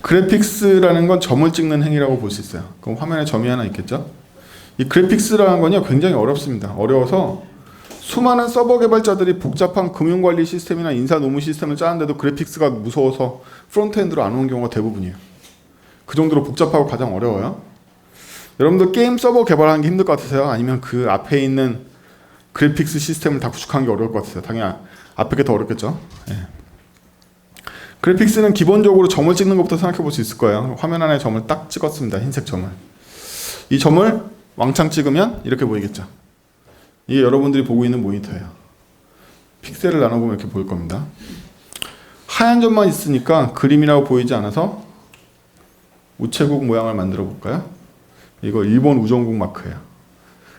그래픽스라는 건 점을 찍는 행위라고 볼 수 있어요. 그럼 화면에 점이 하나 있겠죠? 이 그래픽스라는 건요 굉장히 어렵습니다. 어려워서 수많은 서버 개발자들이 복잡한 금융관리 시스템이나 인사 노무 시스템을 짜는데도 그래픽스가 무서워서 프론트엔드로 안 오는 경우가 대부분이에요. 그 정도로 복잡하고 가장 어려워요. 여러분들 게임 서버 개발하는 게 힘들 것 같으세요? 아니면 그 앞에 있는 그래픽스 시스템을 다 구축하는 게 어려울 것 같으세요? 당연히 앞에 게 더 어렵겠죠. 예. 그래픽스는 기본적으로 점을 찍는 것부터 생각해 볼 수 있을 거예요. 화면 안에 점을 딱 찍었습니다. 흰색 점을. 이 점을 왕창 찍으면 이렇게 보이겠죠. 이게 여러분들이 보고 있는 모니터예요. 픽셀을 나눠보면 이렇게 보일 겁니다. 하얀 점만 있으니까 그림이라고 보이지 않아서 우체국 모양을 만들어 볼까요? 이거 일본 우정국 마크예요.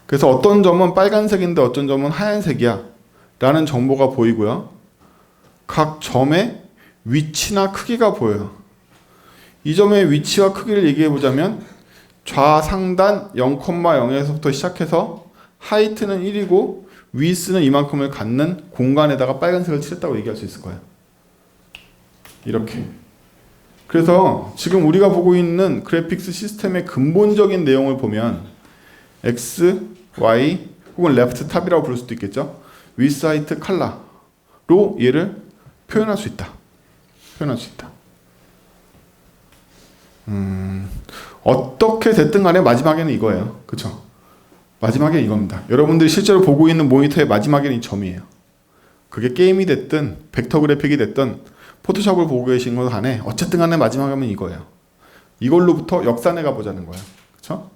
그래서 어떤 점은 빨간색인데 어떤 점은 하얀색이야 라는 정보가 보이고요. 각 점의 위치나 크기가 보여요. 이 점의 위치와 크기를 얘기해 보자면 좌상단 0,0에서부터 시작해서 하이트는 1이고 위스는 이만큼을 갖는 공간에다가 빨간색을 칠했다고 얘기할 수 있을 거예요. 이렇게. 그래서 지금 우리가 보고 있는 그래픽스 시스템의 근본적인 내용을 보면 X, Y 혹은 레프트 탑이라고 부를 수도 있겠죠. 위스, 하이트, 컬러로 얘를 표현할 수 있다. 표현할 수 있다. 어떻게 됐든 간에 마지막에는 이거예요. 그쵸? 마지막에는 이겁니다. 여러분들이 실제로 보고 있는 모니터의 마지막에는 이 점이에요. 그게 게임이 됐든 벡터 그래픽이 됐든 포토샵을 보고 계신 것 간에 어쨌든 간에 마지막에는 이거예요. 이걸로부터 역산해 가보자는 거예요. 그쵸?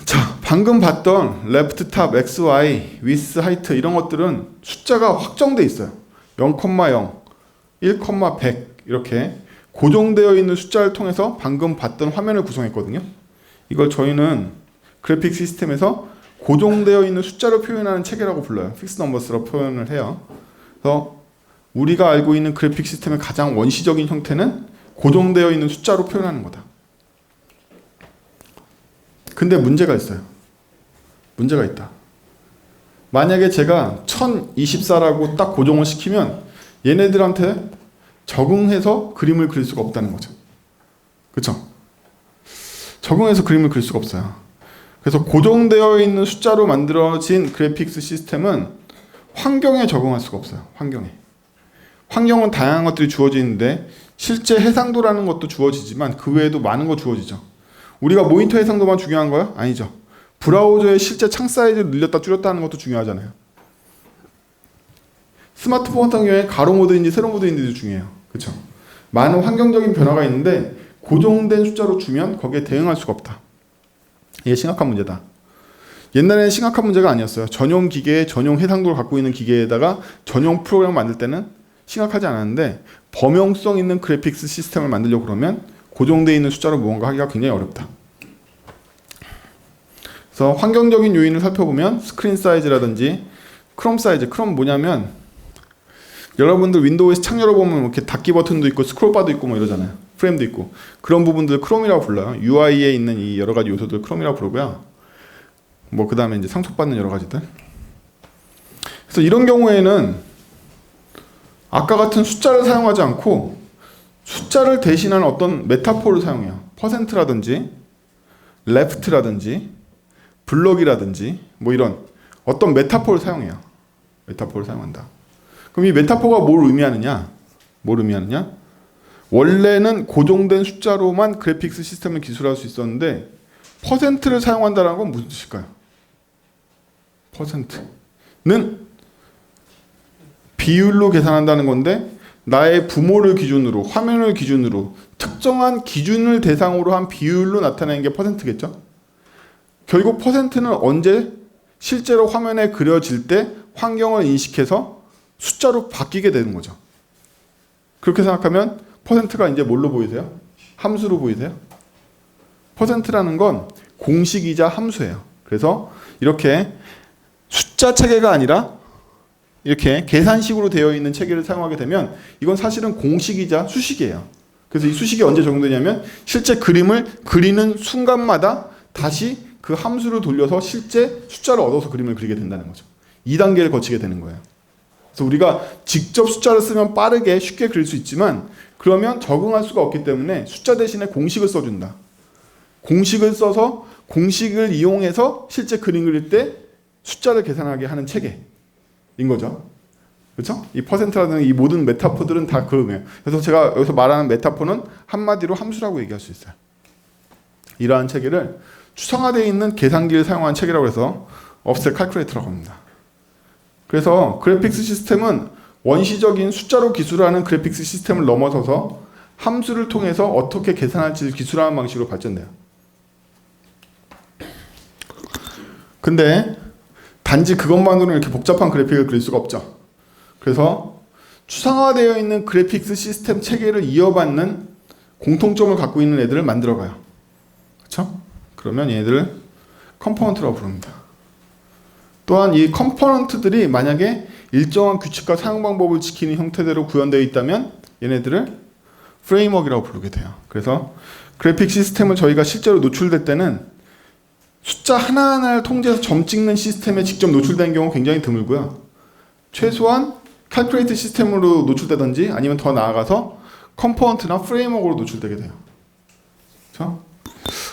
자, 방금 봤던 레프트 탑, X, Y, 위스, 하이트 이런 것들은 숫자가 확정돼 있어요. 0,0 1,100 이렇게 고정되어 있는 숫자를 통해서 방금 봤던 화면을 구성했거든요. 이걸 저희는 그래픽 시스템에서 고정되어 있는 숫자로 표현하는 체계라고 불러요. 픽스 넘버스로 표현을 해요. 그래서 우리가 알고 있는 그래픽 시스템의 가장 원시적인 형태는 고정되어 있는 숫자로 표현하는 거다. 근데 문제가 있어요. 문제가 있다. 만약에 제가 1024라고 딱 고정을 시키면 얘네들한테 적응해서 그림을 그릴 수가 없다는 거죠. 그쵸? 적응해서 그림을 그릴 수가 없어요. 그래서 고정되어 있는 숫자로 만들어진 그래픽스 시스템은 환경에 적응할 수가 없어요. 환경은 다양한 것들이 주어지는데 실제 해상도라는 것도 주어지지만 그 외에도 많은 거 주어지죠. 우리가 모니터 해상도만 중요한 거예요? 아니죠. 브라우저의 실제 창 사이즈를 늘렸다 줄였다 하는 것도 중요하잖아요. 스마트폰 같은 경우에 가로 모드인지 세로 모드인지도 중요해요. 그렇죠? 많은 환경적인 변화가 있는데 고정된 숫자로 주면 거기에 대응할 수가 없다. 이게 심각한 문제다. 옛날에는 심각한 문제가 아니었어요. 전용 기계에 전용 해상도를 갖고 있는 기계에다가 전용 프로그램을 만들 때는 심각하지 않았는데 범용성 있는 그래픽스 시스템을 만들려고 그러면 고정되어 있는 숫자로 무언가 하기가 굉장히 어렵다. 그래서 환경적인 요인을 살펴보면 스크린 사이즈라든지 크롬 사이즈, 크롬 뭐냐면 여러분들 윈도우에서 창 열어보면 이렇게 닫기 버튼도 있고 스크롤바도 있고 뭐 이러잖아요. 프레임도 있고 그런 부분들 크롬이라고 불러요. UI에 있는 이 여러 가지 요소들 크롬이라고 부르고요. 뭐 그 다음에 이제 상속받는 여러 가지들. 그래서 이런 경우에는 아까 같은 숫자를 사용하지 않고 숫자를 대신하는 어떤 메타포를 사용해요. 퍼센트라든지 레프트라든지 블럭이라든지 뭐 이런 어떤 메타포를 사용해요. 메타포를 사용한다. 그럼 이 메타포가 뭘 의미하느냐? 원래는 고정된 숫자로만 그래픽스 시스템을 기술할 수 있었는데 퍼센트를 사용한다는 건 무슨 뜻일까요? 퍼센트는 비율로 계산한다는 건데 나의 부모를 기준으로 화면을 기준으로 특정한 기준을 대상으로 한 비율로 나타내는 게 퍼센트겠죠? 결국 퍼센트는 언제 실제로 화면에 그려질 때 환경을 인식해서 숫자로 바뀌게 되는 거죠. 그렇게 생각하면 퍼센트가 이제 뭘로 보이세요? 함수로 보이세요? 퍼센트라는 건 공식이자 함수예요. 그래서 이렇게 숫자 체계가 아니라 이렇게 계산식으로 되어 있는 체계를 사용하게 되면 이건 사실은 공식이자 수식이에요. 그래서 이 수식이 언제 적용되냐면 실제 그림을 그리는 순간마다 다시 그 함수를 돌려서 실제 숫자를 얻어서 그림을 그리게 된다는 거죠. 2단계를 거치게 되는 거예요. 그래서 우리가 직접 숫자를 쓰면 빠르게 쉽게 그릴 수 있지만 그러면 적응할 수가 없기 때문에 숫자 대신에 공식을 써준다. 공식을 써서 공식을 이용해서 실제 그림 그릴 때 숫자를 계산하게 하는 체계인 거죠. 그렇죠? 이 퍼센트라는 이 모든 메타포들은 다 그거예요. 그래서 제가 여기서 말하는 메타포는 한마디로 함수라고 얘기할 수 있어요. 이러한 체계를 추상화되어 있는 계산기를 사용한 체계라고 해서 offset calculator라고 합니다. 그래서 그래픽스 시스템은 원시적인 숫자로 기술하는 그래픽스 시스템을 넘어서서 함수를 통해서 어떻게 계산할지를 기술하는 방식으로 발전돼요. 근데 단지 그것만으로는 이렇게 복잡한 그래픽을 그릴 수가 없죠. 그래서 추상화되어 있는 그래픽스 시스템 체계를 이어받는 공통점을 갖고 있는 애들을 만들어가요. 그렇죠? 그러면 얘네들을 컴포넌트라고 부릅니다. 또한 이 컴포넌트들이 만약에 일정한 규칙과 사용 방법을 지키는 형태대로 구현되어 있다면 얘네들을 프레임워크라고 부르게 돼요. 그래서 그래픽 시스템을 저희가 실제로 노출될 때는 숫자 하나하나를 통제해서 점 찍는 시스템에 직접 노출되는 경우는 굉장히 드물고요. 최소한 칼큘레이트 시스템으로 노출되든지 아니면 더 나아가서 컴포넌트나 프레임워크로 노출되게 돼요. 그렇죠?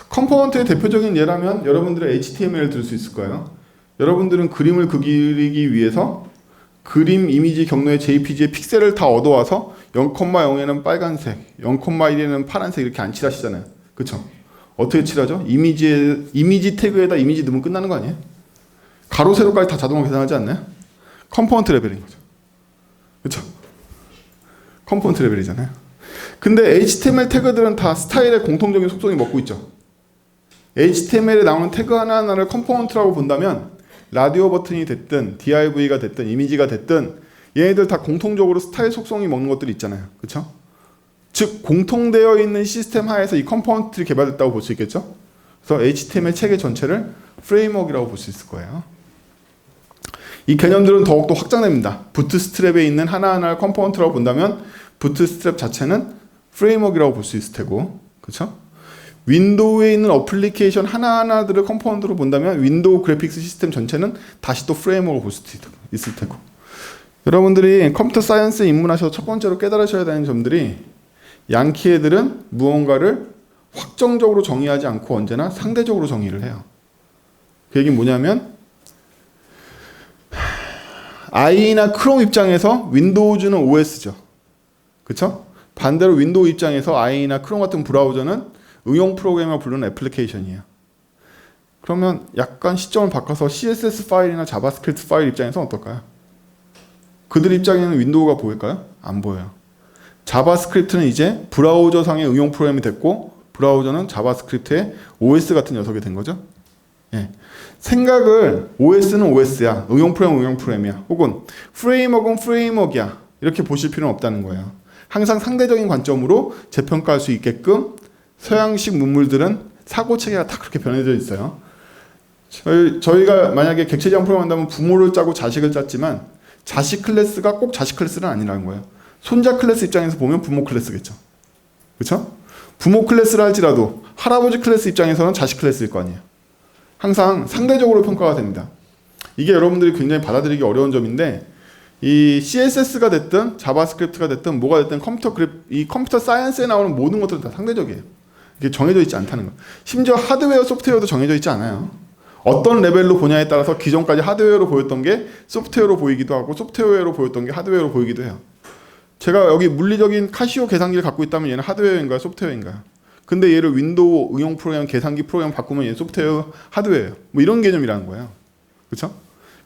컴포넌트의 대표적인 예라면 여러분들의 HTML을 들 수 있을 거예요. 여러분들은 그림을 그리기 위해서 그림 이미지 경로의 JPG의 픽셀을 다 얻어와서 0,0에는 빨간색, 0,1에는 파란색 이렇게 안 칠하시잖아요. 그렇죠? 어떻게 칠하죠? 이미지 태그에다 이미지 넣으면 끝나는 거 아니에요? 가로 세로까지 다 자동으로 계산하지 않나요? 컴포넌트 레벨인 거죠. 그렇죠? 컴포넌트 레벨이잖아요. 근데 HTML 태그들은 다 스타일의 공통적인 속성이 먹고 있죠. HTML에 나오는 태그 하나하나를 컴포넌트라고 본다면 라디오 버튼이 됐든 div가 됐든 이미지가 됐든 얘네들 다 공통적으로 스타일 속성이 먹는 것들이 있잖아요. 그렇죠? 즉 공통되어 있는 시스템 하에서 이 컴포넌트를 개발했다고 볼 수 있겠죠? 그래서 HTML 체계 전체를 프레임워크라고 볼 수 있을 거예요. 이 개념들은 더욱더 확장됩니다. 부트스트랩에 있는 하나하나를 컴포넌트라고 본다면 부트스트랩 자체는 프레임워크라고 볼 수 있을 테고, 그렇죠? 윈도우에 있는 어플리케이션 하나하나들을 컴포넌트로 본다면 윈도우 그래픽스 시스템 전체는 다시 또 프레임워크로 볼 수 있을 테고. 여러분들이 컴퓨터 사이언스에 입문하셔서 첫 번째로 깨달으셔야 되는 점들이 양키 애들은 무언가를 확정적으로 정의하지 않고 언제나 상대적으로 정의를 해요. 그 얘기는 뭐냐면 IE나 크롬 입장에서 윈도우즈는 OS죠. 그쵸? 반대로 윈도우 입장에서 IE나 크롬 같은 브라우저는 응용 프로그램을 부르는 애플리케이션이에요. 그러면 약간 시점을 바꿔서 CSS 파일이나 자바스크립트 파일 입장에서는 어떨까요? 그들 입장에는 윈도우가 보일까요? 안 보여요. 자바스크립트는 이제 브라우저상의 응용 프로그램이 됐고 브라우저는 자바스크립트의 OS 같은 녀석이 된 거죠. 예. 생각을 OS는 OS야, 응용 프로그램은 응용 프로그램이야, 혹은 프레임워크는 프레임워크야 이렇게 보실 필요는 없다는 거예요. 항상 상대적인 관점으로 재평가할 수 있게끔 서양식 문물들은 사고체계가 다 그렇게 변해져 있어요. 저희가 만약에 객체지향 프로그램 한다면 부모를 짜고 자식을 짰지만 자식 클래스가 꼭 자식 클래스는 아니라는 거예요. 손자 클래스 입장에서 보면 부모 클래스겠죠. 그렇죠? 부모 클래스를 할지라도 할아버지 클래스 입장에서는 자식 클래스일 거 아니에요. 항상 상대적으로 평가가 됩니다. 이게 여러분들이 굉장히 받아들이기 어려운 점인데 이 CSS가 됐든 자바스크립트가 됐든 뭐가 됐든 이 컴퓨터 사이언스에 나오는 모든 것들은 다 상대적이에요. 이게 정해져 있지 않다는 거예요. 심지어 하드웨어, 소프트웨어도 정해져 있지 않아요. 어떤 레벨로 보냐에 따라서 기존까지 하드웨어로 보였던 게 소프트웨어로 보이기도 하고 소프트웨어로 보였던 게 하드웨어로 보이기도 해요. 제가 여기 물리적인 카시오 계산기를 갖고 있다면 얘는 하드웨어인가요? 소프트웨어인가요? 근데 얘를 윈도우 응용 프로그램, 계산기 프로그램 바꾸면 얘는 소프트웨어, 하드웨어예요. 뭐 이런 개념이라는 거예요. 그렇죠?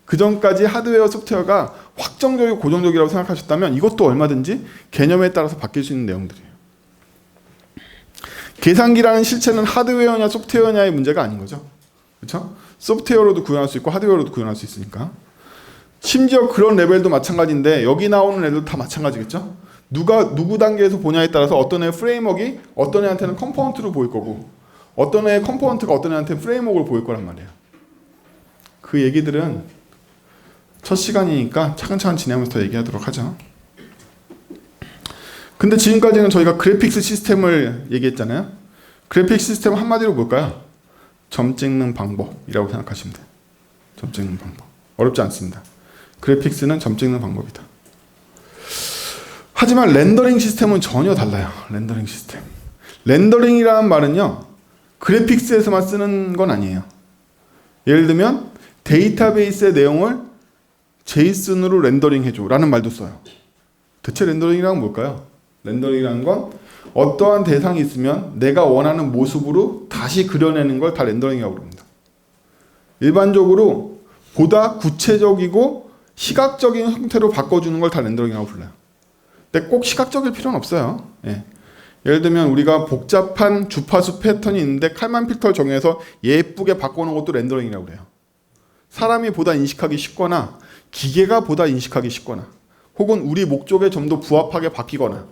그 전까지 하드웨어, 소프트웨어가 확정적이고 고정적이라고 생각하셨다면 이것도 얼마든지 개념에 따라서 바뀔 수 있는 내용들이에요. 계산기라는 실체는 하드웨어냐 소프트웨어냐의 문제가 아닌 거죠. 그렇죠? 소프트웨어로도 구현할 수 있고 하드웨어로도 구현할 수 있으니까. 심지어 그런 레벨도 마찬가지인데 여기 나오는 애들도 다 마찬가지겠죠? 누구 단계에서 보냐에 따라서 어떤 애의 프레임워크가 어떤 애한테는 컴포넌트로 보일 거고 어떤 애의 컴포넌트가 어떤 애한테는 프레임워크로 보일 거란 말이에요. 그 얘기들은 첫 시간이니까 차근차근 진행하면서 더 얘기하도록 하죠. 근데 지금까지는 저희가 그래픽스 시스템을 얘기했잖아요. 그래픽 시스템 한마디로 뭘까요? 점 찍는 방법이라고 생각하시면 돼요. 점 찍는 방법. 어렵지 않습니다. 그래픽스는 점 찍는 방법이다. 하지만 렌더링 시스템은 전혀 달라요. 렌더링 시스템. 렌더링이라는 말은요, 그래픽스에서만 쓰는 건 아니에요. 예를 들면 데이터베이스의 내용을 JSON으로 렌더링 해줘 라는 말도 써요. 대체 렌더링이란 뭘까요? 렌더링이라는 건 어떠한 대상이 있으면 내가 원하는 모습으로 다시 그려내는 걸 다 렌더링이라고 합니다. 일반적으로 보다 구체적이고 시각적인 형태로 바꿔주는 걸 다 렌더링이라고 불러요. 근데 꼭 시각적일 필요는 없어요. 예. 예를 들면 우리가 복잡한 주파수 패턴이 있는데 칼만 필터를 정해서 예쁘게 바꿔놓은 것도 렌더링이라고 그래요. 사람이 보다 인식하기 쉽거나 기계가 보다 인식하기 쉽거나 혹은 우리 목적에 좀 더 부합하게 바뀌거나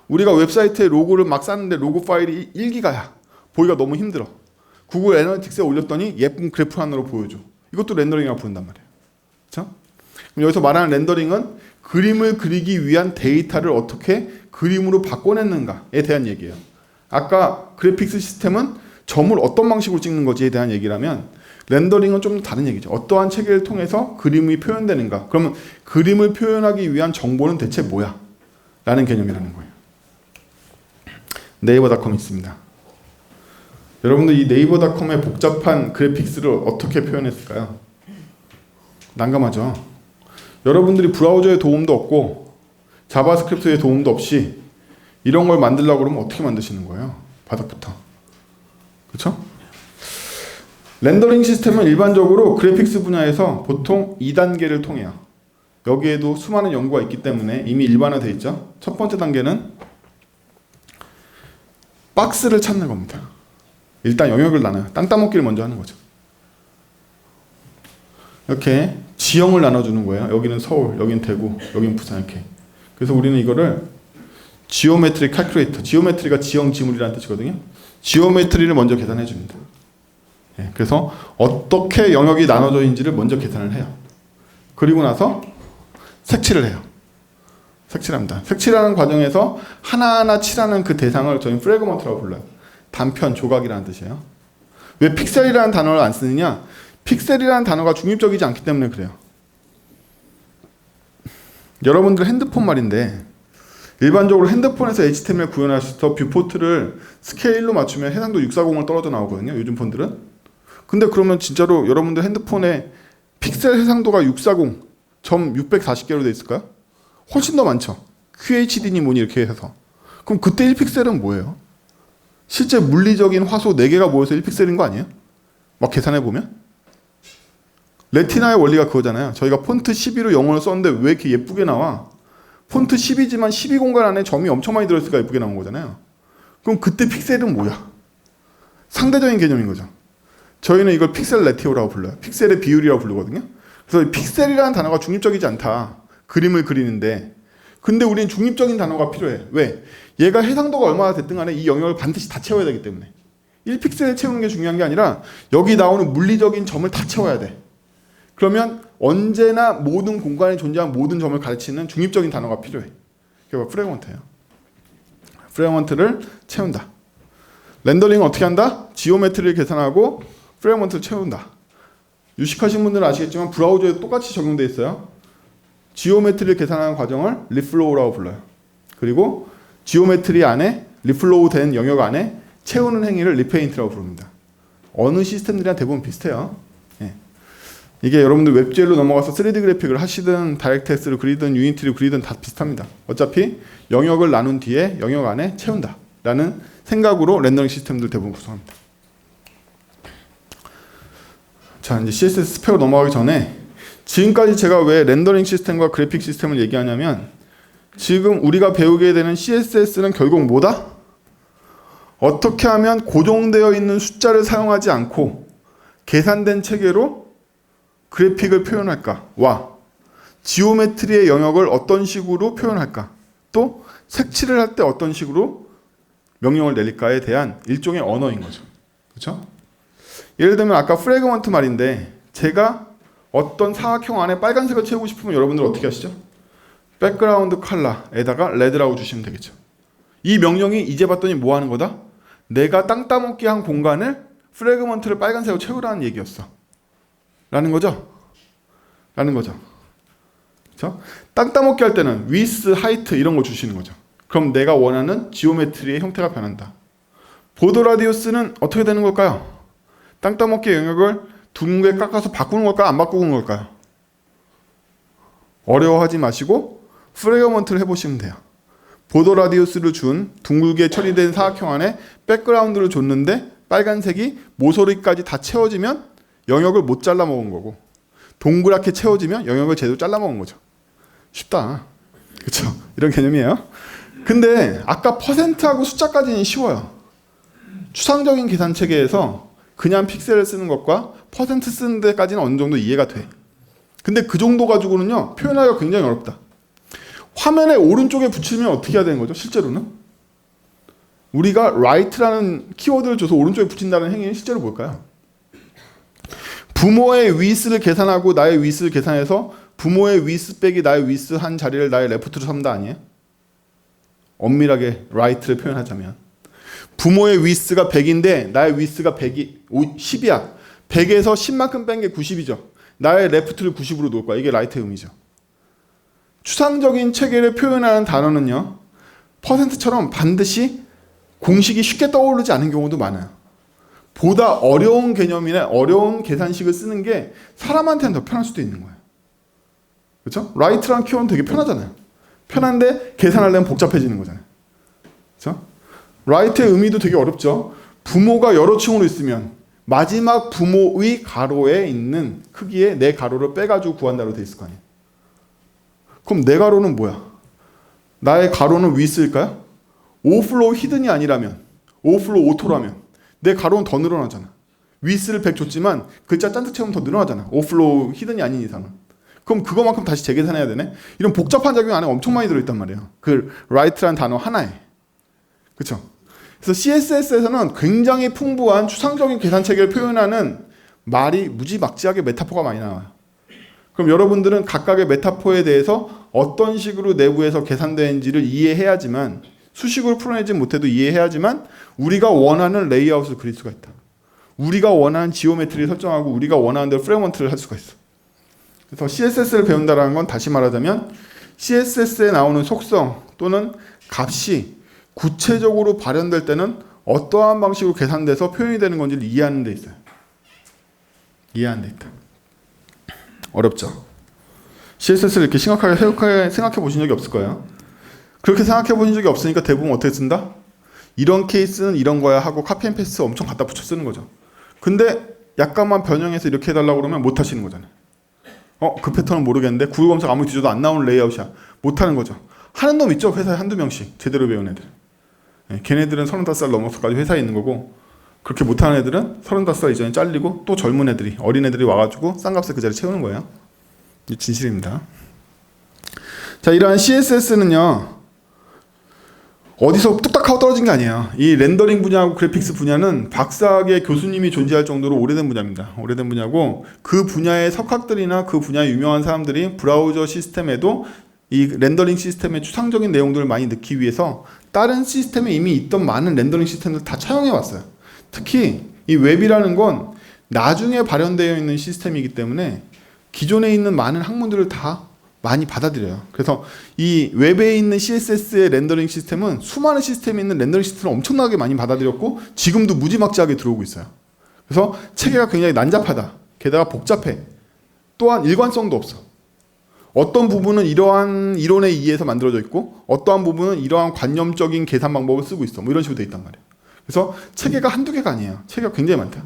우리가 웹사이트에 로고를 막 쌌는데 로고 파일이 1기가야. 보기가 너무 힘들어. 구글 애널리틱스에 올렸더니 예쁜 그래프 하나로 보여줘. 이것도 렌더링이라고 부른단 말이에요. 그렇죠? 그럼 여기서 말하는 렌더링은 그림을 그리기 위한 데이터를 어떻게 그림으로 바꿔냈는가에 대한 얘기예요. 아까 그래픽스 시스템은 점을 어떤 방식으로 찍는 거지에 대한 얘기라면 렌더링은 좀 다른 얘기죠. 어떠한 체계를 통해서 그림이 표현되는가. 그러면 그림을 표현하기 위한 정보는 대체 뭐야? 라는 개념이라는 거예요. 네이버닷컴이 있습니다. 여러분들 이 네이버닷컴의 복잡한 그래픽스를 어떻게 표현했을까요? 난감하죠. 여러분들이 브라우저의 도움도 없고 자바스크립트의 도움도 없이 이런 걸 만들려고 그러면 어떻게 만드시는 거예요? 바닥부터. 그렇죠? 렌더링 시스템은 일반적으로 그래픽스 분야에서 보통 2단계를 통해요. 여기에도 수많은 연구가 있기 때문에 이미 일반화되어 있죠. 첫 번째 단계는 박스를 찾는 겁니다. 일단 영역을 나눠요. 땅 따먹기를 먼저 하는 거죠. 이렇게 지형을 나눠주는 거예요. 여기는 서울, 여기는 대구, 여기는 부산 이렇게. 그래서 우리는 이거를 지오메트리 칼큘레이터, 지오메트리가 지형 지물이라는 뜻이거든요. 지오메트리를 먼저 계산해 줍니다. 예, 그래서 어떻게 영역이 나눠져 있는지를 먼저 계산을 해요. 그리고 나서 색칠을 해요. 색칠합니다. 색칠하는 과정에서 하나하나 칠하는 그 대상을 저희는 프래그먼트라고 불러요. 단편, 조각이라는 뜻이에요. 왜 픽셀이라는 단어를 안 쓰느냐? 픽셀이라는 단어가 중립적이지 않기 때문에 그래요. 여러분들 핸드폰 말인데 일반적으로 핸드폰에서 HTML 구현하실 때 뷰포트를 스케일로 맞추면 해상도 640을 떨어져 나오거든요. 요즘 폰들은. 근데 그러면 진짜로 여러분들 핸드폰에 픽셀 해상도가 640, 점 640개로 돼 있을까요? 훨씬 더 많죠. QHD니 뭐니 이렇게 해서. 그럼 그때 1픽셀은 뭐예요? 실제 물리적인 화소 4개가 모여서 1픽셀인 거 아니에요? 막 계산해보면? 레티나의 원리가 그거잖아요. 저희가 폰트 12로 영어를 썼는데 왜 이렇게 예쁘게 나와? 폰트 10이지만 12 공간 안에 점이 엄청 많이 들어있으니까 예쁘게 나온 거잖아요. 그럼 그때 픽셀은 뭐야? 상대적인 개념인 거죠. 저희는 이걸 픽셀 레티오라고 불러요. 픽셀의 비율이라고 부르거든요. 그래서 픽셀이라는 단어가 중립적이지 않다. 그림을 그리는데. 근데 우리는 중립적인 단어가 필요해. 왜? 얘가 해상도가 얼마나 됐든 간에 이 영역을 반드시 다 채워야 되기 때문에. 1픽셀에 채우는 게 중요한 게 아니라 여기 나오는 물리적인 점을 다 채워야 돼. 그러면 언제나 모든 공간에 존재하는 모든 점을 가르치는 중립적인 단어가 필요해. 그게 프래그먼트예요. 프래그먼트를 채운다. 렌더링은 어떻게 한다? 지오메트리를 계산하고 프래그먼트를 채운다. 유식하신 분들은 아시겠지만 브라우저에 똑같이 적용되어 있어요. 지오메트리를 계산하는 과정을 리플로우라고 불러요. 그리고 지오메트리 안에 리플로우 된 영역 안에 채우는 행위를 리페인트라고 부릅니다. 어느 시스템들이랑 대부분 비슷해요. 예. 이게 여러분들 웹젤로 넘어가서 3D 그래픽을 하시든 다이렉트X를 그리든 유니티를 그리든 다 비슷합니다. 어차피 영역을 나눈 뒤에 영역 안에 채운다 라는 생각으로 렌더링 시스템들 대부분 구성합니다. 자, 이제 CSS 스펙으로 넘어가기 전에 지금까지 제가 왜 렌더링 시스템과 그래픽 시스템을 얘기하냐면 지금 우리가 배우게 되는 CSS는 결국 뭐다? 어떻게 하면 고정되어 있는 숫자를 사용하지 않고 계산된 체계로 그래픽을 표현할까? 와, 지오메트리의 영역을 어떤 식으로 표현할까? 또 색칠을 할 때 어떤 식으로 명령을 내릴까에 대한 일종의 언어인 거죠. 그렇죠? 예를 들면 아까 프래그먼트 말인데 제가 어떤 사각형 안에 빨간색을 채우고 싶으면 여러분들 어떻게 하시죠? 백그라운드 컬러에다가 레드라고 주시면 되겠죠. 이 명령이 이제 봤더니 뭐 하는 거다? 내가 땅 따먹기 한 공간을 프래그먼트를 빨간색으로 채우라는 얘기였어. 라는 거죠. 그렇죠? 땅 따먹기 할 때는 width, height 이런 거 주시는 거죠. 그럼 내가 원하는 지오메트리의 형태가 변한다. 보드 라디우스는 어떻게 되는 걸까요? 땅 따먹기 영역을 둥게 깎아서 바꾸는 걸까요? 안 바꾸는 걸까요? 어려워하지 마시고 프레그먼트를 해보시면 돼요. 보드 라디우스를 준 둥글게 처리된 사각형 안에 백그라운드를 줬는데 빨간색이 모서리까지 다 채워지면 영역을 못 잘라 먹은 거고, 동그랗게 채워지면 영역을 제대로 잘라 먹은 거죠. 쉽다. 그렇죠? 이런 개념이에요. 근데 아까 퍼센트하고 숫자까지는 쉬워요. 추상적인 계산 체계에서 그냥 픽셀을 쓰는 것과 퍼센트 쓰는 데까지는 어느 정도 이해가 돼. 근데 그 정도 가지고는요, 표현하기가 굉장히 어렵다. 화면의 오른쪽에 붙이면 어떻게 해야 되는 거죠? 실제로는 우리가 right라는 키워드를 줘서 오른쪽에 붙인다는 행위는 실제로 뭘까요? 부모의 위스를 계산하고 나의 위스를 계산해서 부모의 위스 빼기 나의 위스 한 자리를 나의 레프트로 삼다 아니에요? 엄밀하게 right를 표현하자면 부모의 위스가 100인데 나의 위스가 10이야. 100에서 10만큼 뺀 게 90이죠. 나의 레프트를 90으로 놓을 거야. 이게 right의 의미죠. 추상적인 체계를 표현하는 단어는요, 퍼센트처럼 반드시 공식이 쉽게 떠오르지 않은 경우도 많아요. 보다 어려운 개념이나 어려운 계산식을 쓰는 게 사람한테는 더 편할 수도 있는 거예요. 그렇죠? right라는 키워드는 되게 편하잖아요. 편한데 계산하려면 복잡해지는 거잖아요. 그렇죠? right의 의미도 되게 어렵죠. 부모가 여러 층으로 있으면 마지막 부모의 가로에 있는 크기에 내 가로를 빼가지고 구한다로 돼 있을 거 아니에요. 그럼 내 가로는 뭐야? 나의 가로는 위스일까요? 오버플로우 히든이 아니라면, 오버플로우 오토라면 내 가로는 더 늘어나잖아. 위스를 100 줬지만 글자 잔뜩 채우면 더 늘어나잖아. 오버플로우 히든이 아닌 이상은. 그럼 그거만큼 다시 재계산해야 되네? 이런 복잡한 작용이 안에 엄청 많이 들어있단 말이에요. 그 right라는 단어 하나에. 그렇죠? 그래서 CSS에서는 굉장히 풍부한 추상적인 계산 체계를 표현하는 말이 무지막지하게 메타포가 많이 나와요. 그럼 여러분들은 각각의 메타포에 대해서 어떤 식으로 내부에서 계산되는지를 이해해야지만, 수식으로 풀어내지 못해도 이해해야지만 우리가 원하는 레이아웃을 그릴 수가 있다. 우리가 원하는 지오메트리를 설정하고 우리가 원하는 대로 프레그먼트를 할 수가 있어. 그래서 CSS를 배운다는 건 다시 말하자면 CSS에 나오는 속성 또는 값이 구체적으로 발현될 때는 어떠한 방식으로 계산돼서 표현이 되는 건지를 이해하는 데 있어요. 이해하는 데 있다. 어렵죠? CSS를 이렇게 심각하게 생각해 보신 적이 없을 거예요. 그렇게 생각해 보신 적이 없으니까 대부분 어떻게 쓴다? 이런 케이스는 이런 거야 하고 카피 앤 페이스트 엄청 갖다 붙여 쓰는 거죠. 근데 약간만 변형해서 이렇게 해달라고 그러면 못 하시는 거잖아요. 그 패턴은 모르겠는데 구글 검색 아무리 뒤져도 안 나오는 레이아웃이야. 못 하는 거죠. 하는 놈 있죠? 회사에 한두 명씩 제대로 배운 애들. 걔네들은 35살 넘어서까지 회사에 있는 거고, 그렇게 못하는 애들은 35살 이전에 잘리고 또 젊은 애들이, 어린 애들이 와가지고 싼 값에 그 자리 채우는 거예요. 이게 진실입니다. 자, 이러한 CSS는요 어디서 뚝딱하고 떨어진 게 아니에요. 이 렌더링 분야하고 그래픽스 분야는 박사학의 교수님이 존재할 정도로 오래된 분야입니다. 오래된 분야고, 그 분야의 석학들이나 그 분야의 유명한 사람들이 브라우저 시스템에도 이 렌더링 시스템의 추상적인 내용들을 많이 넣기 위해서 다른 시스템에 이미 있던 많은 렌더링 시스템들을 다 차용해 왔어요. 특히 이 웹이라는 건 나중에 발현되어 있는 시스템이기 때문에 기존에 있는 많은 학문들을 다 많이 받아들여요. 그래서 이 웹에 있는 CSS의 렌더링 시스템은 수많은 시스템에 있는 렌더링 시스템을 엄청나게 많이 받아들였고 지금도 무지막지하게 들어오고 있어요. 그래서 체계가 굉장히 난잡하다. 게다가 복잡해. 또한 일관성도 없어. 어떤 부분은 이러한 이론에 의해서 만들어져 있고 어떠한 부분은 이러한 관념적인 계산 방법을 쓰고 있어. 뭐 이런 식으로 돼 있단 말이에요. 그래서 체계가 한두 개가 아니에요. 체계가 굉장히 많다.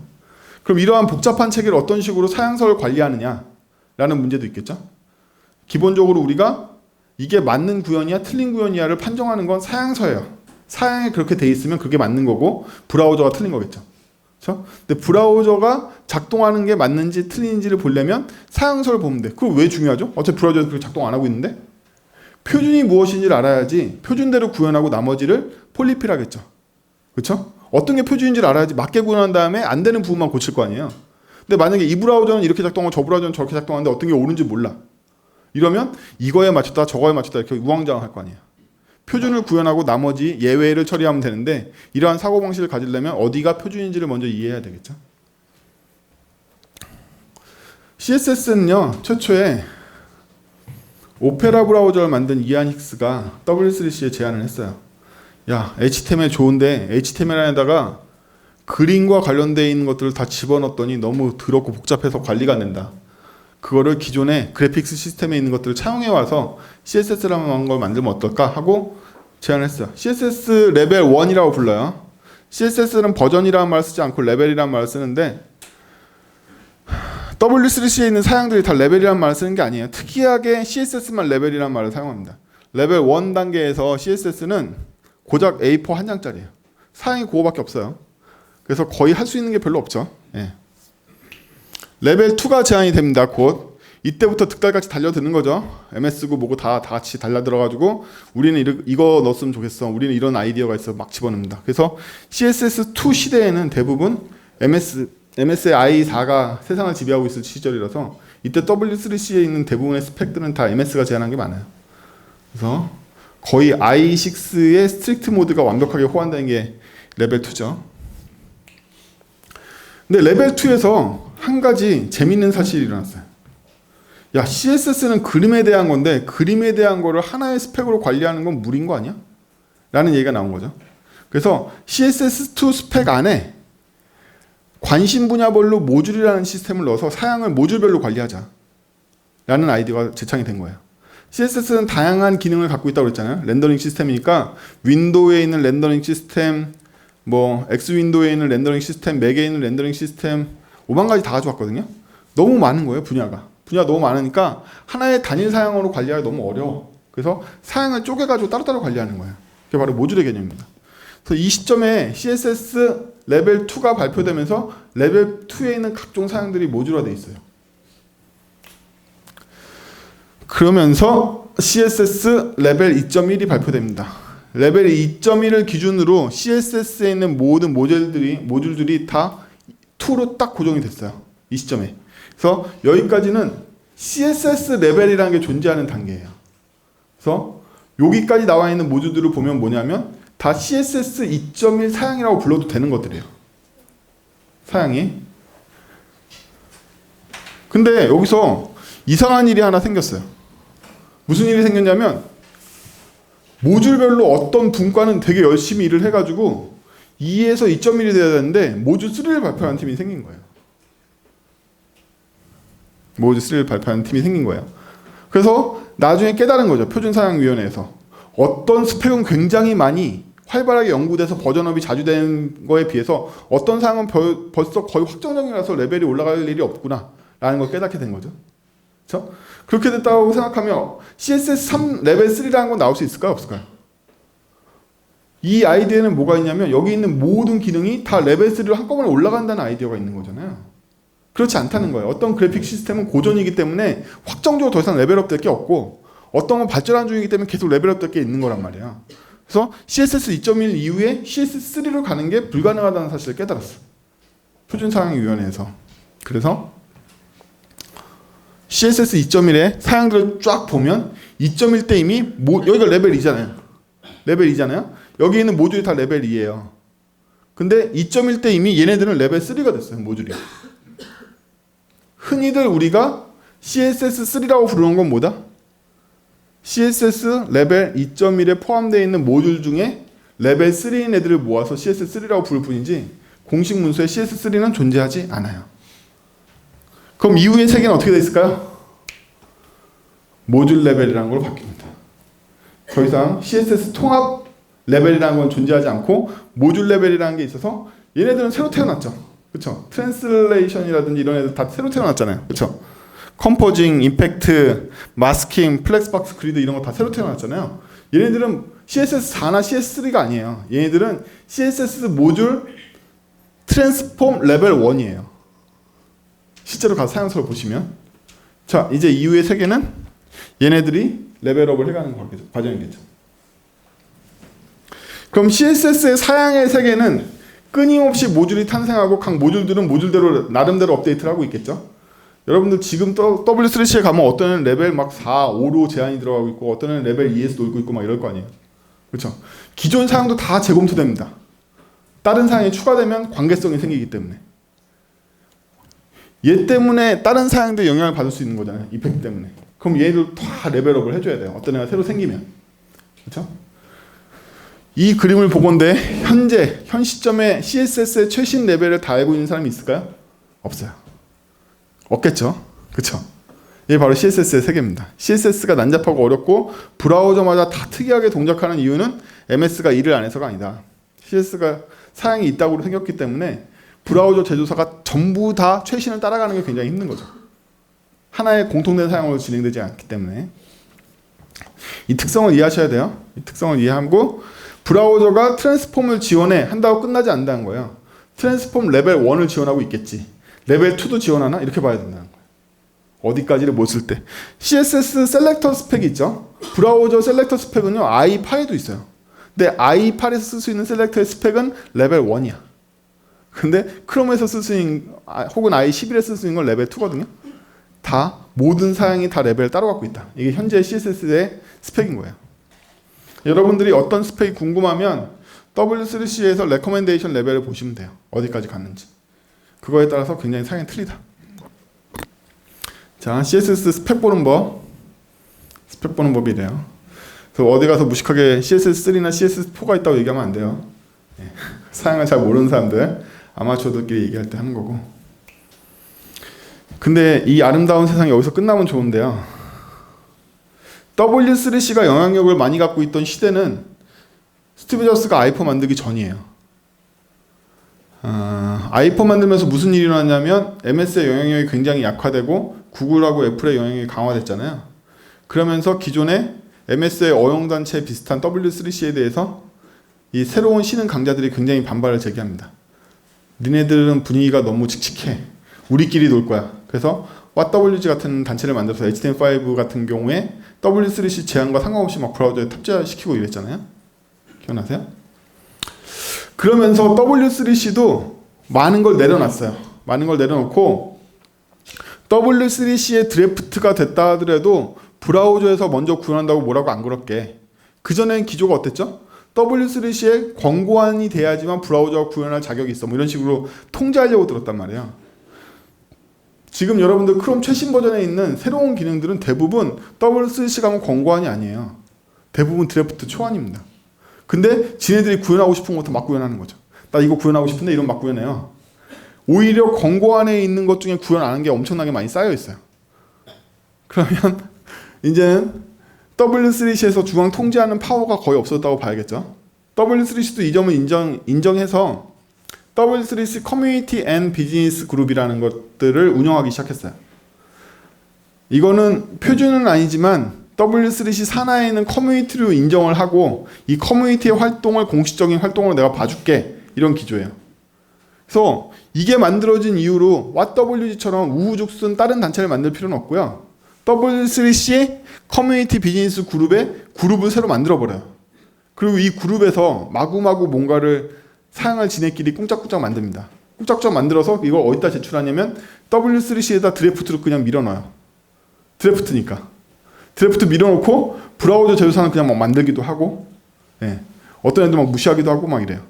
그럼 이러한 복잡한 체계를 어떤 식으로 사양서를 관리하느냐라는 문제도 있겠죠. 기본적으로 우리가 이게 맞는 구현이야 틀린 구현이야를 판정하는 건 사양서예요. 사양에 그렇게 돼 있으면 그게 맞는 거고 브라우저가 틀린 거겠죠. 그렇죠? 근데 브라우저가 작동하는 게 맞는지 틀린지를 보려면 사양서를 보면 돼. 그거 왜 중요하죠? 어차피 브라우저에서 그렇게 작동 안 하고 있는데 표준이 무엇인지를 알아야지 표준대로 구현하고 나머지를 폴리필 하겠죠. 그렇죠? 어떤 게 표준인지를 알아야지 맞게 구현한 다음에 안 되는 부분만 고칠 거 아니에요. 근데 만약에 이 브라우저는 이렇게 작동하고 저 브라우저는 저렇게 작동하는데 어떤 게 옳은지 몰라. 이러면 이거에 맞췄다 저거에 맞췄다 이렇게 우왕좌왕할 거 아니에요. 표준을 구현하고 나머지 예외를 처리하면 되는데 이러한 사고방식을 가지려면 어디가 표준인지를 먼저 이해해야 되겠죠. CSS는요 최초에 오페라 브라우저를 만든 이안 힉스가 W3C에 제안을 했어요. 야, HTML 좋은데 HTML에다가 그림과 관련되어 있는 것들을 다 집어넣었더니 너무 더럽고 복잡해서 관리가 안 된다. 그거를 기존의 그래픽스 시스템에 있는 것들을 차용해 와서 CSS라는 걸 만들면 어떨까 하고 제안을 했어요. CSS 레벨 1이라고 불러요. CSS는 버전이라는 말을 쓰지 않고 레벨이라는 말을 쓰는데 W3C에 있는 사양들이 다 레벨이라는 말을 쓰는 게 아니에요. 특이하게 CSS만 레벨이라는 말을 사용합니다. 레벨 1 단계에서 CSS는 고작 A4 한 장짜리예요. 사양이 그거밖에 없어요. 그래서 거의 할 수 있는 게 별로 없죠. 예. 레벨 2가 제한이 됩니다. 곧 이때부터 득달같이 달려드는 거죠. MS고 뭐고 다 같이 달려들어가지고 우리는 이거 넣었으면 좋겠어. 우리는 이런 아이디어가 있어. 막 집어넣습니다. 그래서 CSS2 시대에는 대부분 MSI 4가 세상을 지배하고 있을 시절이라서 이때 W3C에 있는 대부분의 스펙들은 다 MS가 제한한 게 많아요. 그래서 거의 i6의 스트릭트 모드가 완벽하게 호환되는 게 레벨 2죠. 근데 레벨 2에서 한 가지 재밌는 사실이 일어났어요. 야, CSS는 그림에 대한 건데 그림에 대한 거를 하나의 스펙으로 관리하는 건 무리인 거 아니야? 라는 얘기가 나온 거죠. 그래서 CSS2 스펙 안에 관심 분야별로 모듈이라는 시스템을 넣어서 사양을 모듈별로 관리하자 라는 아이디어가 제창이 된 거예요. CSS는 다양한 기능을 갖고 있다고 그랬잖아요. 렌더링 시스템이니까 윈도우에 있는 렌더링 시스템, 뭐 X 윈도우에 있는 렌더링 시스템, 맥에 있는 렌더링 시스템 5만 가지 다 가져왔거든요. 너무 많은 거예요. 분야가 너무 많으니까 하나의 단일 사양으로 관리하기 너무 어려워. 그래서 사양을 쪼개가지고 따로따로 관리하는 거예요. 그게 바로 모듈의 개념입니다. 그래서 이 시점에 CSS 레벨 2가 발표되면서 레벨 2에 있는 각종 사양들이 모듈화되어 있어요. 그러면서 CSS 레벨 2.1이 발표됩니다. 레벨 2.1을 기준으로 CSS에 있는 모든 모듈들이 다 2로 딱 고정이 됐어요. 이 시점에. 그래서 여기까지는 CSS 레벨이라는 게 존재하는 단계예요. 그래서 여기까지 나와 있는 모듈들을 보면 뭐냐면 다 CSS 2.1 사양이라고 불러도 되는 것들이에요. 사양이. 근데 여기서 이상한 일이 하나 생겼어요. 무슨 일이 생겼냐면 모듈별로 어떤 분과는 되게 열심히 일을 해가지고 2에서 2.1이 돼야 되는데 모듈 3를 발표하는 팀이 생긴 거예요. 모듈 3를 발표하는 팀이 생긴 거예요. 그래서 나중에 깨달은 거죠. 표준사양위원회에서. 어떤 스펙은 굉장히 많이 활발하게 연구돼서 버전업이 자주 되는 거에 비해서 어떤 사양은 벌써 거의 확정적이라서 레벨이 올라갈 일이 없구나 라는 걸 깨닫게 된 거죠. 그렇죠? 그렇게 됐다고 생각하면 CSS 3 레벨 3라는 건 나올 수 있을까요? 없을까요? 이 아이디어는 뭐가 있냐면 여기 있는 모든 기능이 다 레벨 3로 한꺼번에 올라간다는 아이디어가 있는 거잖아요. 그렇지 않다는 거예요. 어떤 그래픽 시스템은 고전이기 때문에 확정적으로 더 이상 레벨업 될 게 없고 어떤 건 발전 중이기 때문에 계속 레벨업 될 게 있는 거란 말이야. 그래서 CSS 2.1 이후에 CSS 3로 가는 게 불가능하다는 사실을 깨달았어. 표준사양위원회에서. 그래서 CSS 2.1의 사양들을 쫙 보면 2.1 때 이미 여기가 레벨 2잖아요. 레벨 2잖아요. 여기 있는 모듈이 다 레벨 2예요. 근데 2.1 때 이미 얘네들은 레벨 3가 됐어요. 모듈이. 흔히들 우리가 CSS 3라고 부르는 건 뭐다? CSS 레벨 2.1에 포함되어 있는 모듈 중에 레벨 3인 애들을 모아서 CSS 3라고 부를 뿐이지 공식 문서에 CSS 3는 존재하지 않아요. 그럼 이후의 세계는 어떻게 돼 있을까요? 모듈 레벨이라는 걸로 바뀝니다. 더 이상 CSS 통합 레벨이라는 건 존재하지 않고 모듈 레벨이라는 게 있어서 얘네들은 새로 태어났죠. 그렇죠? 트랜슬레이션이라든지 이런 애들 다 새로 태어났잖아요. 그렇죠? 컴포징, 임팩트, 마스킹, 플렉스박스 그리드 이런 거 다 새로 태어났잖아요. 얘네들은 CSS4나 CS3가 아니에요. 얘네들은 CSS 모듈 트랜스폼 레벨 1이에요. 실제로 가서 사양서를 보시면. 자, 이제 이후의 세계는 얘네들이 레벨업을 해가는 과정이겠죠. 그럼 CSS의 사양의 세계는 끊임없이 모듈이 탄생하고 각 모듈들은 모듈대로 나름대로 업데이트를 하고 있겠죠. 여러분들 지금 W3C에 가면 어떤 애는 레벨 막 4, 5로 제한이 들어가고 있고 어떤 애는 레벨 2에서 놀고 있고 막 이럴 거 아니에요. 그렇죠? 기존 사양도 다 재검토됩니다. 다른 사양이 추가되면 관계성이 생기기 때문에. 얘 때문에 다른 사양도 영향을 받을 수 있는 거잖아요. 이펙트 때문에. 그럼 얘들 다 레벨업을 해줘야 돼요. 어떤 애가 새로 생기면. 그렇죠? 이 그림을 보건대 현 시점에 CSS의 최신 레벨을 다 알고 있는 사람이 있을까요? 없어요. 없겠죠? 그렇죠? 이게 바로 CSS의 세계입니다. CSS가 난잡하고 어렵고 브라우저마다 다 특이하게 동작하는 이유는 MS가 일을 안 해서가 아니다. CSS가 사양이 있다고 생겼기 때문에 브라우저 제조사가 전부 다 최신을 따라가는 게 굉장히 힘든 거죠. 하나의 공통된 사양으로 진행되지 않기 때문에 이 특성을 이해하셔야 돼요. 이 특성을 이해하고 브라우저가 트랜스폼을 지원해 한다고 끝나지 않는다는 거예요. 트랜스폼 레벨 1을 지원하고 있겠지. 레벨 2도 지원하나? 이렇게 봐야 된다는 거예요. 어디까지를 못 쓸 때. CSS 셀렉터 스펙이 있죠. 브라우저 셀렉터 스펙은요. i8에도 있어요. 근데 i8에서 쓸 수 있는 셀렉터의 스펙은 레벨 1이야. 근데 크롬에서 쓸 수 있는 혹은 i11에서 쓸 수 있는 건 레벨 2거든요. 다 모든 사양이 다 레벨을 따로 갖고 있다. 이게 현재 CSS의 스펙인 거예요. 여러분들이 어떤 스펙이 궁금하면 W3C에서 레커멘데이션 레벨을 보시면 돼요. 어디까지 갔는지. 그거에 따라서 굉장히 사양이 틀리다. 자, CSS 스펙 보는 법. 스펙 보는 법이래요. 그래서 어디 가서 무식하게 CSS3나 CSS4가 있다고 얘기하면 안 돼요. 사양을 잘 모르는 사람들, 아마추어들끼리 얘기할 때 하는 거고. 근데 이 아름다운 세상이 여기서 끝나면 좋은데요. W3C가 영향력을 많이 갖고 있던 시대는 스티브 잡스가 아이폰 만들기 전이에요. 아이폰 만들면서 무슨 일이 일어났냐면 MS의 영향력이 굉장히 약화되고 구글하고 애플의 영향력이 강화됐잖아요. 그러면서 기존의 MS의 어용단체 비슷한 W3C에 대해서 이 새로운 신흥 강자들이 굉장히 반발을 제기합니다. 니네들은 분위기가 너무 칙칙해. 우리끼리 놀 거야. 그래서 WWG 같은 단체를 만들어서 HTML5 같은 경우에 W3C 제한과 상관없이 막 브라우저에 탑재시키고 이랬잖아요. 기억나세요? 그러면서 W3C도 많은 걸 내려놨어요. 많은 걸 내려놓고 W3C의 드래프트가 됐다 하더라도 브라우저에서 먼저 구현한다고 뭐라고 안 그럴게. 그전엔 기조가 어땠죠? W3C에 권고안이 돼야지만 브라우저가 구현할 자격이 있어. 뭐 이런 식으로 통제하려고 들었단 말이에요. 지금 여러분들 크롬 최신 버전에 있는 새로운 기능들은 대부분 W3C가 하면 권고안이 아니에요. 대부분 드래프트 초안입니다. 근데 지네들이 구현하고 싶은 것부터 막 구현하는 거죠. 나 이거 구현하고 싶은데 이런 막 구현해요. 오히려 권고안에 있는 것 중에 구현 안 한 게 엄청나게 많이 쌓여 있어요. 그러면 이제는 W3C에서 중앙 통제하는 파워가 거의 없었다고 봐야겠죠. W3C도 이 점을 인정해서 W3C 커뮤니티 앤 비즈니스 그룹이라는 것들을 운영하기 시작했어요. 이거는 표준은 아니지만 W3C 산하에 있는 커뮤니티로 인정을 하고 이 커뮤니티의 활동을 공식적인 활동으로 내가 봐줄게. 이런 기조예요. 그래서 이게 만들어진 이후로 WWG처럼 우후죽순 다른 단체를 만들 필요는 없고요. W3C 커뮤니티 비즈니스 그룹을 새로 만들어버려요. 그리고 이 그룹에서 마구마구 뭔가를 사양할 지네끼리 꿍짝꿍짝 만듭니다. 꿍짝꿍짝 만들어서 이걸 어디다 제출하냐면 W3C에다 드래프트로 그냥 밀어넣어요. 드래프트니까. 드래프트 밀어놓고 브라우저 제조사는 그냥 막 만들기도 하고, 예. 어떤 애들 막 무시하기도 하고 막 이래요.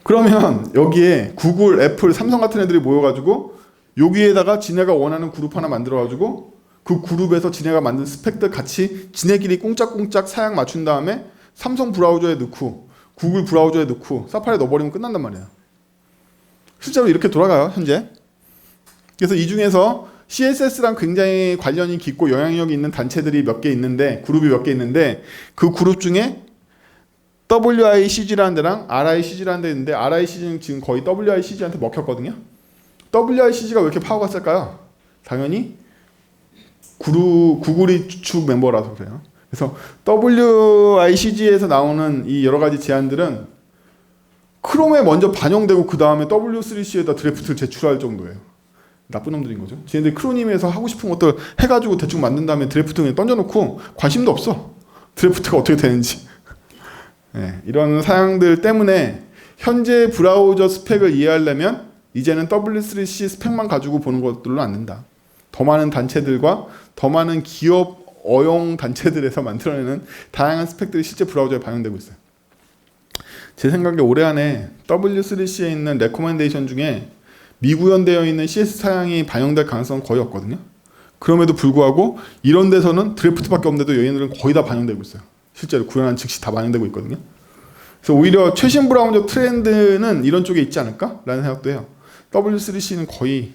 그러면 여기에 구글, 애플, 삼성 같은 애들이 모여가지고 여기에다가 지네가 원하는 그룹 하나 만들어가지고 그 그룹에서 지네가 만든 스펙들 같이 지네끼리 꿍짝꿍짝 사양 맞춘 다음에 삼성 브라우저에 넣고 구글 브라우저에 넣고 사파리에 넣어버리면 끝난단 말이에요. 실제로 이렇게 돌아가요, 현재. 그래서 이 중에서 CSS랑 굉장히 관련이 깊고 영향력이 있는 단체들이 몇 개 있는데, 그룹이 몇 개 있는데, 그 그룹 중에 WICG라는 데랑 RICG라는 데 있는데, RICG는 지금 거의 WICG한테 먹혔거든요. WICG가 왜 이렇게 파워가 셀까요? 당연히 구글이 주축 멤버라서 그래요. 그래서 WICG에서 나오는 이 여러 가지 제안들은 크롬에 먼저 반영되고 그 다음에 W3C에다 드래프트를 제출할 정도예요. 나쁜 놈들인 거죠. 쟤네들 크로님에서 하고 싶은 것들 해가지고 대충 만든 다음에 드래프트 그냥 던져놓고 관심도 없어. 드래프트가 어떻게 되는지. 네, 이런 사양들 때문에 현재 브라우저 스펙을 이해하려면 이제는 W3C 스펙만 가지고 보는 것들로 안 된다. 더 많은 단체들과 더 많은 기업 어용 단체들에서 만들어내는 다양한 스펙들이 실제 브라우저에 반영되고 있어요. 제 생각에 올해 안에 W3C에 있는 레코멘데이션 중에 미구현되어 있는 CS 사양이 반영될 가능성은 거의 없거든요. 그럼에도 불구하고 이런 데서는 드래프트밖에 없는데도 얘네들은 거의 다 반영되고 있어요. 실제로 구현한 즉시 다 반영되고 있거든요. 그래서 오히려 최신 브라우저 트렌드는 이런 쪽에 있지 않을까라는 생각도 해요. W3C는 거의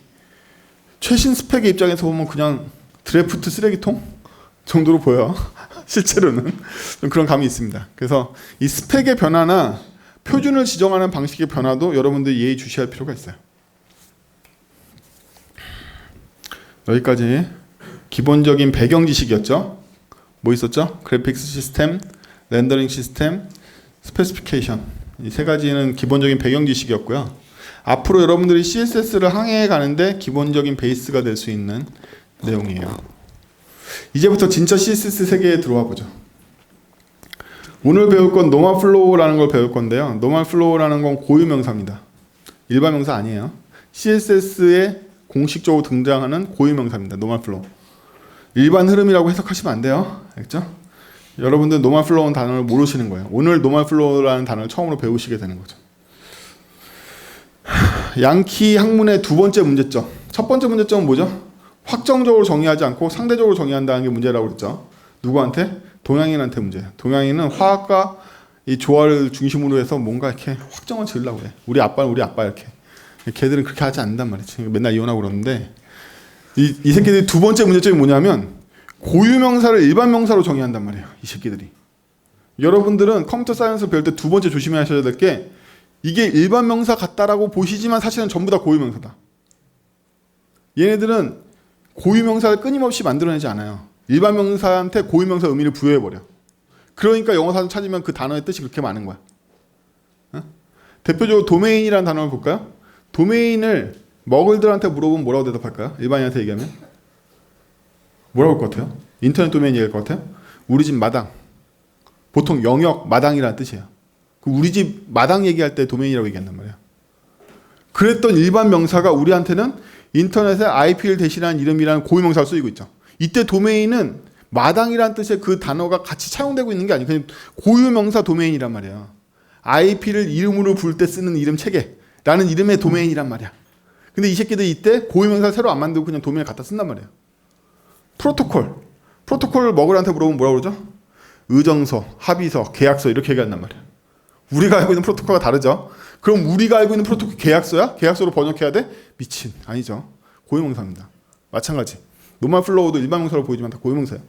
최신 스펙의 입장에서 보면 그냥 드래프트 쓰레기통 정도로 보여요. 실제로는 좀 그런 감이 있습니다. 그래서 이 스펙의 변화나 표준을 지정하는 방식의 변화도 여러분들 예의 주시할 필요가 있어요. 여기까지 기본적인 배경 지식이었죠. 뭐 있었죠? 그래픽스 시스템, 렌더링 시스템, 스페시피케이션. 이 세 가지는 기본적인 배경 지식이었고요. 앞으로 여러분들이 CSS를 항해해 가는데 기본적인 베이스가 될 수 있는 내용이에요. 이제부터 진짜 CSS 세계에 들어와 보죠. 오늘 배울 건 노멀 플로우라는 걸 배울 건데요. 노멀 플로우라는 건 고유 명사입니다. 일반 명사 아니에요. CSS에 공식적으로 등장하는 고유 명사입니다. 노멀 플로우. 일반 흐름이라고 해석하시면 안 돼요. 알겠죠? 여러분들 노멀 플로우는 단어를 모르시는 거예요. 오늘 노멀 플로우라는 단어를 처음으로 배우시게 되는 거죠. 양키 학문의 두 번째 문제점. 첫 번째 문제점은 뭐죠? 확정적으로 정의하지 않고 상대적으로 정의한다는 게 문제라고 그랬죠. 누구한테? 동양인한테 문제예요. 동양인은 화학과 이 조화를 중심으로 해서 뭔가 이렇게 확정을 지으려고 그래. 우리 아빠는 우리 아빠 이렇게. 걔들은 그렇게 하지 않는단 말이지. 맨날 이혼하고 그러는데 이 새끼들이 두 번째 문제점이 뭐냐면 고유 명사를 일반 명사로 정의한단 말이에요. 이 새끼들이. 여러분들은 컴퓨터 사이언스 배울 때 두 번째 조심하셔야 될 게 이게 일반 명사 같다라고 보시지만 사실은 전부 다 고유 명사다. 얘네들은 고유 명사를 끊임없이 만들어내지 않아요. 일반 명사한테 고유 명사 의미를 부여해버려. 그러니까 영어 사전 찾으면 그 단어의 뜻이 그렇게 많은 거야. 어? 대표적으로 도메인이라는 단어를 볼까요? 도메인을 머글들한테 물어보면 뭐라고 대답할까요? 일반인한테 얘기하면 뭐라고 할 것 같아요? 인터넷 도메인 얘기할 것 같아요? 우리 집 마당. 보통 영역 마당이라는 뜻이에요. 그 우리 집 마당 얘기할 때 도메인이라고 얘기한단 말이에요. 그랬던 일반 명사가 우리한테는 인터넷에 IP를 대신한 이름이라는 고유 명사를 쓰이고 있죠. 이때 도메인은 마당이라는 뜻의 그 단어가 같이 차용되고 있는 게 아니고 그냥 고유 명사 도메인이란 말이에요. IP를 이름으로 부를 때 쓰는 이름 체계라는 이름의 도메인이란 말이야. 근데 이 새끼들 이때 고유 명사 새로 안 만들고 그냥 도메인을 갖다 쓴단 말이에요. 프로토콜을 머글한테 물어보면 뭐라고 그러죠? 의정서, 합의서, 계약서 이렇게 얘기한단 말이에요. 우리가 알고 있는 프로토콜과 다르죠? 그럼 우리가 알고 있는 프로토콜 계약서야? 계약서로 번역해야 돼? 미친. 아니죠. 고유명사입니다. 마찬가지. 노멀 플로우도 일반 명사로 보이지만 다 고유명사예요.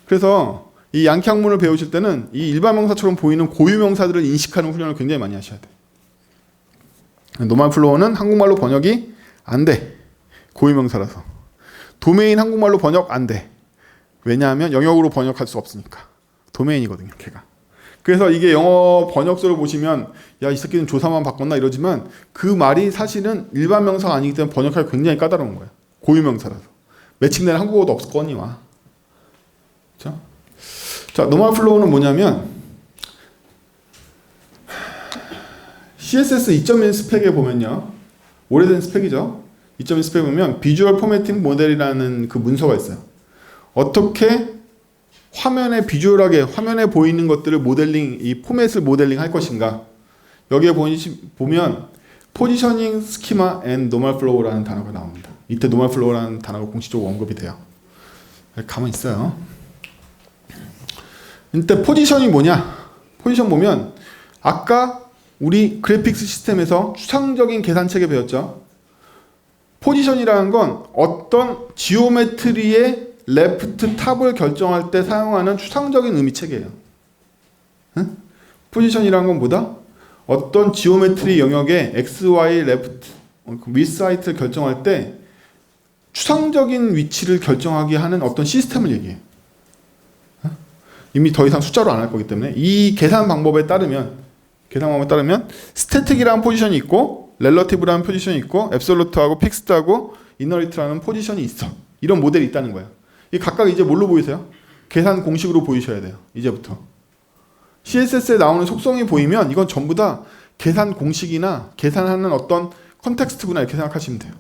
그래서 이 양키 학문을 배우실 때는 이 일반 명사처럼 보이는 고유명사들을 인식하는 훈련을 굉장히 많이 하셔야 돼. 노멀 플로우는 한국말로 번역이 안 돼. 고유명사라서. 도메인 한국말로 번역 안 돼. 왜냐하면 영역으로 번역할 수 없으니까. 도메인이거든요, 걔가. 그래서 이게 영어 번역서를 보시면 야, 이 새끼는 조사만 바꿨나 이러지만 그 말이 사실은 일반 명사가 아니기 때문에 번역하기 굉장히 까다로운 거예요. 고유 명사라서. 매칭되는 한국어도 없거니와. 그렇죠? 자, 노멀 플로우는 뭐냐면 CSS 2.1 스펙에 보면요. 오래된 스펙이죠. 2.1 스펙에 보면 비주얼 포매팅 모델이라는 그 문서가 있어요. 어떻게 화면에 비주얼하게 화면에 보이는 것들을 모델링, 이 포맷을 모델링 할 것인가. 여기에 보면 포지셔닝 스키마 앤 노멀 플로우라는 단어가 나옵니다. 이때 노멀 플로우라는 단어가 공식적으로 언급이 돼요. 가만히 있어요. 이때 포지션이 뭐냐? 포지션 보면 아까 우리 그래픽스 시스템에서 추상적인 계산책에 배웠죠. 포지션이라는 건 어떤 지오메트리의 레프트 탑을 결정할 때 사용하는 추상적인 의미 체계예요. 응? 포지션이라는 건 뭐다? 어떤 지오메트리 영역에 x, y, 레프트, 위스, 하이트를 결정할 때 추상적인 위치를 결정하게 하는 어떤 시스템을 얘기해요. 응? 이미 더 이상 숫자로 안 할 거기 때문에 이 계산 방법에 따르면 스태틱이라는 포지션이 있고 렐러티브라는 포지션이 있고 앱솔루트하고 픽스드하고 이너리트라는 포지션이 있어. 이런 모델이 있다는 거예요. 이 각각 이제 뭘로 보이세요? 계산 공식으로 보이셔야 돼요. 이제부터. CSS에 나오는 속성이 보이면 이건 전부 다 계산 공식이나 계산하는 어떤 컨텍스트구나 이렇게 생각하시면 돼요.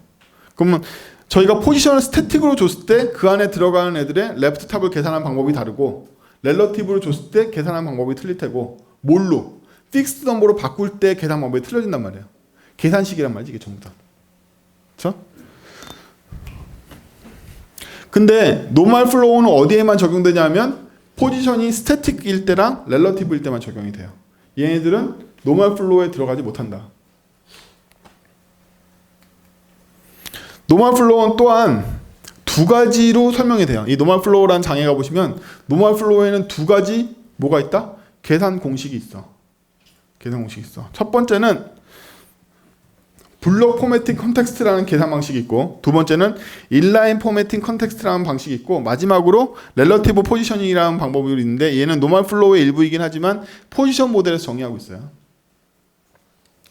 그러면 저희가 포지션을 스태틱으로 줬을 때 그 안에 들어가는 애들의 레프트 탑을 계산하는 방법이 다르고 렐러티브로 줬을 때 계산하는 방법이 틀릴 테고 뭘로? 픽스드 넘버로 바꿀 때 계산 방법이 틀려진단 말이에요. 계산식이란 말이지 이게 전부 다. 그렇죠? 근데 노멀 플로우는 어디에만 적용되냐면 포지션이 스태틱일 때랑 렐러티브일 때만 적용이 돼요. 얘네들은 노멀 플로우에 들어가지 못한다. 노멀 플로우는 또한 두 가지로 설명이 돼요. 이 노멀 플로우라는 장애가 보시면 노멀 플로우에는 두 가지 뭐가 있다? 계산 공식이 있어. 계산 공식이 있어. 첫 번째는 블록 포매팅 컨텍스트라는 계산 방식이 있고, 두 번째는 인라인 포매팅 컨텍스트라는 방식이 있고, 마지막으로 렐러티브 포지셔닝이라는 방법이 있는데 얘는 노멀 플로우의 일부이긴 하지만 포지션 모델에서 정의하고 있어요.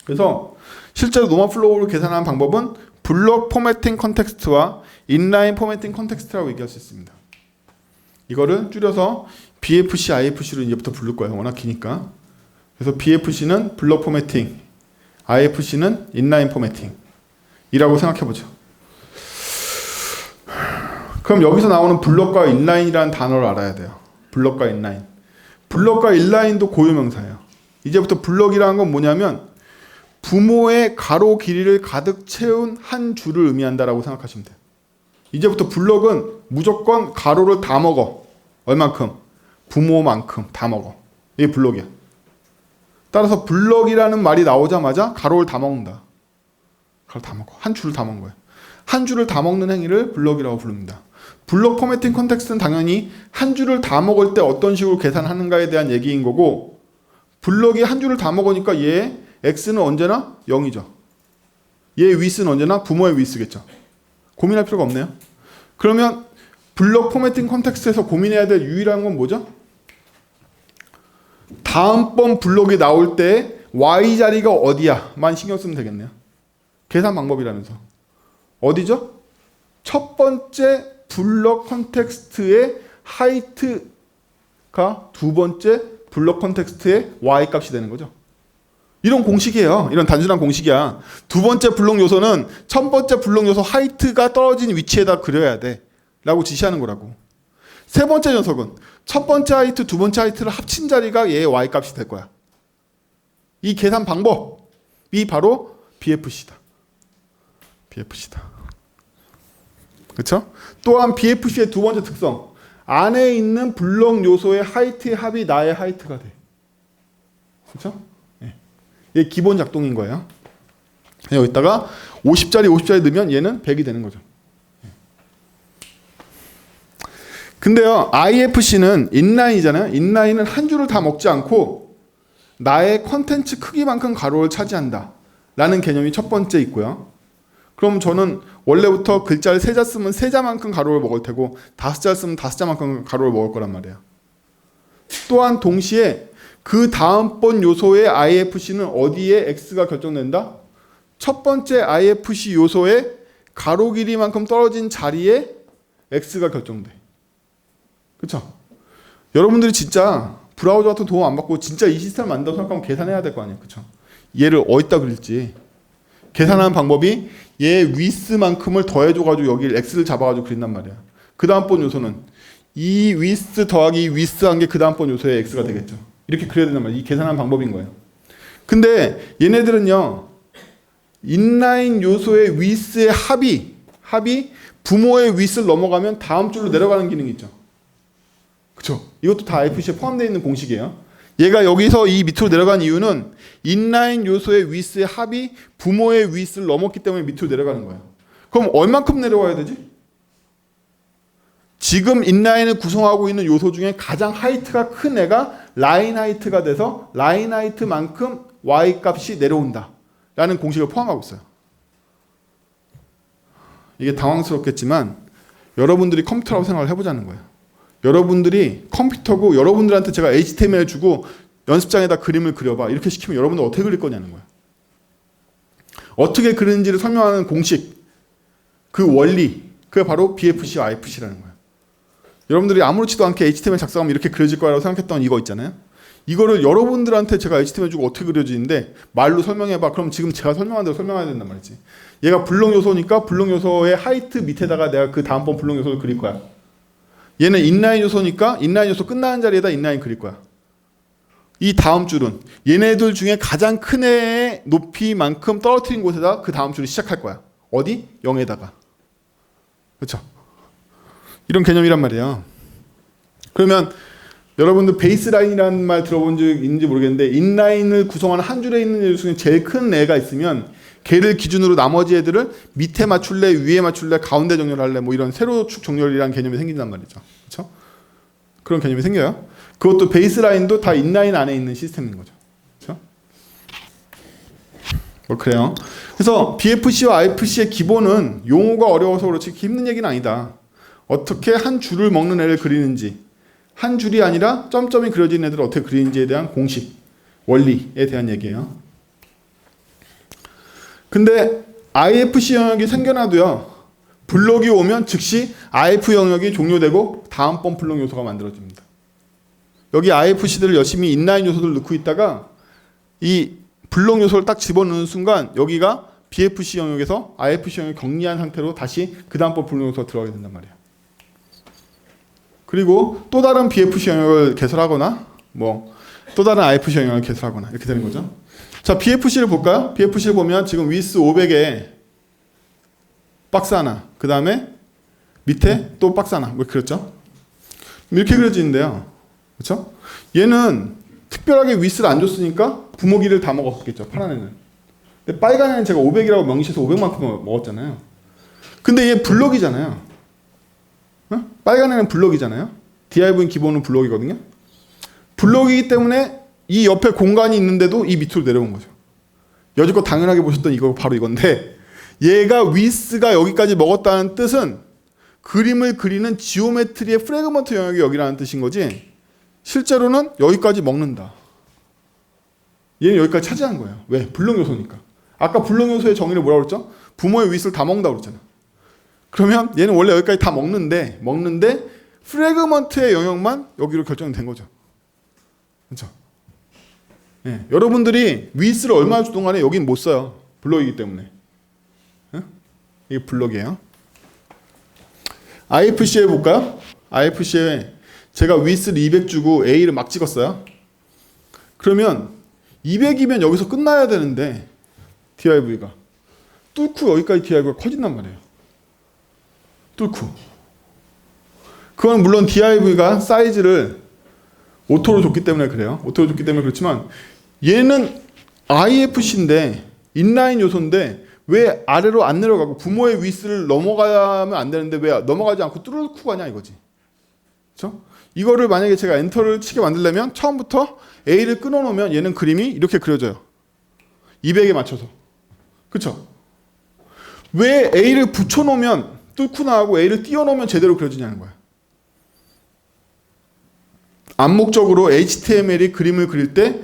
그래서 실제로 노멀 플로우를 계산하는 방법은 블록 포매팅 컨텍스트와 인라인 포매팅 컨텍스트라고 얘기할 수 있습니다. 이거를 줄여서 BFC, IFC로 이제부터 부를 거예요. 워낙 기니까. 그래서 BFC는 블록 포매팅, IFC는 인라인 포매팅 이라고 생각해보죠. 그럼 여기서 나오는 블록과 인라인이라는 단어를 알아야 돼요. 블록과 인라인. 블록과 인라인도 고유명사예요. 이제부터 블록이라는 건 뭐냐면 부모의 가로 길이를 가득 채운 한 줄을 의미한다라고 생각하시면 돼요. 이제부터 블록은 무조건 가로를 다 먹어. 얼만큼? 부모만큼 다 먹어. 이게 블록이야. 따라서 블록이라는 말이 나오자마자 가로를 다 먹는다. 가로 다 먹어. 한 줄을 다 먹는 거예요. 한 줄을 다 먹는 행위를 블록이라고 부릅니다. 블록 포매팅 컨텍스트는 당연히 한 줄을 다 먹을 때 어떤 식으로 계산하는가에 대한 얘기인 거고, 블록이 한 줄을 다 먹으니까 얘 x는 언제나 0이죠. 얘 위스는 언제나 부모의 위스겠죠. 고민할 필요가 없네요. 그러면 블록 포매팅 컨텍스트에서 고민해야 될 유일한 건 뭐죠? 다음번 블록이 나올 때 y 자리가 어디야? 만 신경 쓰면 되겠네요. 계산 방법이라면서. 어디죠? 첫 번째 블록 컨텍스트의 하이트가 두 번째 블록 컨텍스트의 y 값이 되는 거죠. 이런 공식이에요. 이런 단순한 공식이야. 두 번째 블록 요소는 첫 번째 블록 요소 하이트가 떨어진 위치에다 그려야 돼 라고 지시하는 거라고. 세 번째 녀석은 첫 번째 하이트, 두 번째 하이트를 합친 자리가 얘의 y 값이 될 거야. 이 계산 방법이 바로 BFC다. BFC다. 그렇죠? 또한 BFC의 두 번째 특성, 안에 있는 블록 요소의 하이트의 합이 나의 하이트가 돼. 그렇죠? 네. 이게 기본 작동인 거예요. 여기다가 50짜리 넣으면 얘는 100이 되는 거죠. 근데요, IFC는 인라인이잖아요. 인라인은 한 줄을 다 먹지 않고 나의 컨텐츠 크기만큼 가로를 차지한다 라는 개념이 첫 번째 있고요. 그럼 저는 원래부터 글자를 세 자 쓰면 세 자만큼 가로를 먹을 테고 다섯 자 쓰면 다섯 자만큼 가로를 먹을 거란 말이에요. 또한 동시에 그 다음번 요소의 IFC는 어디에 X가 결정된다? 첫 번째 IFC 요소의 가로 길이만큼 떨어진 자리에 X가 결정돼. 그렇죠? 여러분들이 진짜 브라우저 같은 도움 안 받고 진짜 이 시스템을 만든다고 생각하면 계산해야 될 거 아니에요. 그렇죠? 얘를 어디다 그릴지 계산하는 방법이 얘 위스만큼을 더해줘가지고 여기 x를 잡아가지고 그린단 말이야. 그 다음번 요소는 이 위스 더하기 위스한 게 그 다음번 요소의 x가 되겠죠. 이렇게 그려야 된단 말이야. 이 계산하는 방법인 거예요. 근데 얘네들은요, 인라인 요소의 위스의 합이 부모의 위스를 넘어가면 다음 줄로 내려가는 기능이 있죠. 그렇죠? 이것도 다 IFC에 포함되어 있는 공식이에요. 얘가 여기서 이 밑으로 내려간 이유는 인라인 요소의 위스의 합이 부모의 위스를 넘었기 때문에 밑으로 내려가는 거예요. 그럼 얼만큼 내려와야 되지? 지금 인라인을 구성하고 있는 요소 중에 가장 하이트가 큰 애가 라인 하이트가 돼서 라인 하이트만큼 y 값이 내려온다 라는 공식을 포함하고 있어요. 이게 당황스럽겠지만 여러분들이 컴퓨터라고 생각을 해보자는 거예요. 여러분들이 컴퓨터고 여러분들한테 제가 HTML 주고 연습장에다 그림을 그려봐 이렇게 시키면 여러분들 어떻게 그릴 거냐는 거야. 어떻게 그리는지를 설명하는 공식, 그 원리, 그게 바로 BFC, IFC라는 거야. 여러분들이 아무렇지도 않게 HTML 작성하면 이렇게 그려질 거라고 생각했던 이거 있잖아요. 이거를 여러분들한테 제가 HTML 주고 어떻게 그려지는데 말로 설명해봐. 그럼 지금 제가 설명한 대로 설명해야 된단 말이지. 얘가 블록 요소니까 블록 요소의 하이트 밑에다가 내가 그 다음번 블록 요소를 그릴 거야. 얘는 인라인 요소니까 인라인 요소 끝나는 자리에다 인라인 그릴 거야. 이 다음 줄은 얘네들 중에 가장 큰 애의 높이만큼 떨어뜨린 곳에다 그 다음 줄을 시작할 거야. 어디? 0에다가. 그렇죠? 이런 개념이란 말이에요. 그러면 여러분들 베이스라인이라는 말 들어본 적 있는지 모르겠는데 인라인을 구성하는 한 줄에 있는 애 중에 제일 큰 애가 있으면 걔를 기준으로 나머지 애들을 밑에 맞출래, 위에 맞출래, 가운데 정렬할래, 뭐 이런 세로축 정렬이라는 개념이 생긴단 말이죠. 그렇죠? 그런 개념이 생겨요. 그것도 베이스라인도 다 인라인 안에 있는 시스템인 거죠. 그렇죠? 뭐 그래요. 그래서 BFC와 IFC의 기본은 용어가 어려워서 그렇지 힘든 얘기는 아니다. 어떻게 한 줄을 먹는 애를 그리는지, 한 줄이 아니라 점점이 그려진 애들을 어떻게 그리는지에 대한 공식, 원리에 대한 얘기예요. 근데 IFC 영역이 생겨나도요, 블록이 오면 즉시 IF 영역이 종료되고 다음번 블록 요소가 만들어집니다. 여기 IFC들을 열심히 인라인 요소들 넣고 있다가 이 블록 요소를 딱 집어넣는 순간 여기가 BFC 영역에서 IFC 영역이 격리한 상태로 다시 그 다음번 블록 요소가 들어가게 된단 말이에요. 그리고 또 다른 BFC 영역을 개설하거나 뭐 또 다른 IFC 영역을 개설하거나 이렇게 되는 거죠. 자, BFC를 볼까요? BFC를 보면 지금 위스 500에 박스 하나, 그 다음에 밑에 또 박스 하나, 뭐 그렇죠? 이렇게 그려지는데요. 그렇죠? 얘는 특별하게 위스를 안 줬으니까 부모기를 다 먹었겠죠. 파란 애는. 근데 빨간 애는 제가 500이라고 명시해서 500만큼 먹었잖아요. 근데 얘 블록이잖아요. 어? 빨간 애는 블록이잖아요. DIV는 기본은 블록이거든요. 블록이기 때문에 이 옆에 공간이 있는데도 이 밑으로 내려온 거죠. 여지껏 당연하게 보셨던 이거 바로 이건데, 얘가 위스가 여기까지 먹었다는 뜻은 그림을 그리는 지오메트리의 프래그먼트 영역이 여기라는 뜻인 거지, 실제로는 여기까지 먹는다. 얘는 여기까지 차지한 거예요. 왜? 블록 요소니까. 아까 블록 요소의 정의를 뭐라고 그랬죠? 부모의 위스를 다 먹는다고 그랬잖아. 그러면 얘는 원래 여기까지 다 먹는데 프래그먼트의 영역만 여기로 결정된 거죠. 그렇죠? 예, 여러분들이 위스를 얼마나 주든 간에 여긴 못 써요. 블록이기 때문에. 예? 이게 블록이에요. IFC에 볼까요? IFC에 제가 위스를 200 주고 A를 막 찍었어요. 그러면 200이면 여기서 끝나야 되는데 DIV가 뚫고 여기까지 DIV가 커진단 말이에요. 뚫고. 그건 물론 DIV가 사이즈를 오토로 줬기 때문에 그래요. 오토로 줬기 때문에 그렇지만 얘는 IFC인데 인라인 요소인데 왜 아래로 안 내려가고 부모의 위스를 넘어가면 안 되는데 왜 넘어가지 않고 뚫고 가냐 이거지. 그렇죠? 이거를 만약에 제가 엔터를 치게 만들려면 처음부터 A를 끊어놓으면 얘는 그림이 이렇게 그려져요. 200에 맞춰서. 그렇죠? 왜 A를 붙여놓으면 뚫고 나가고 A를 띄워놓으면 제대로 그려지냐는 거야. 암묵적으로 HTML이 그림을 그릴 때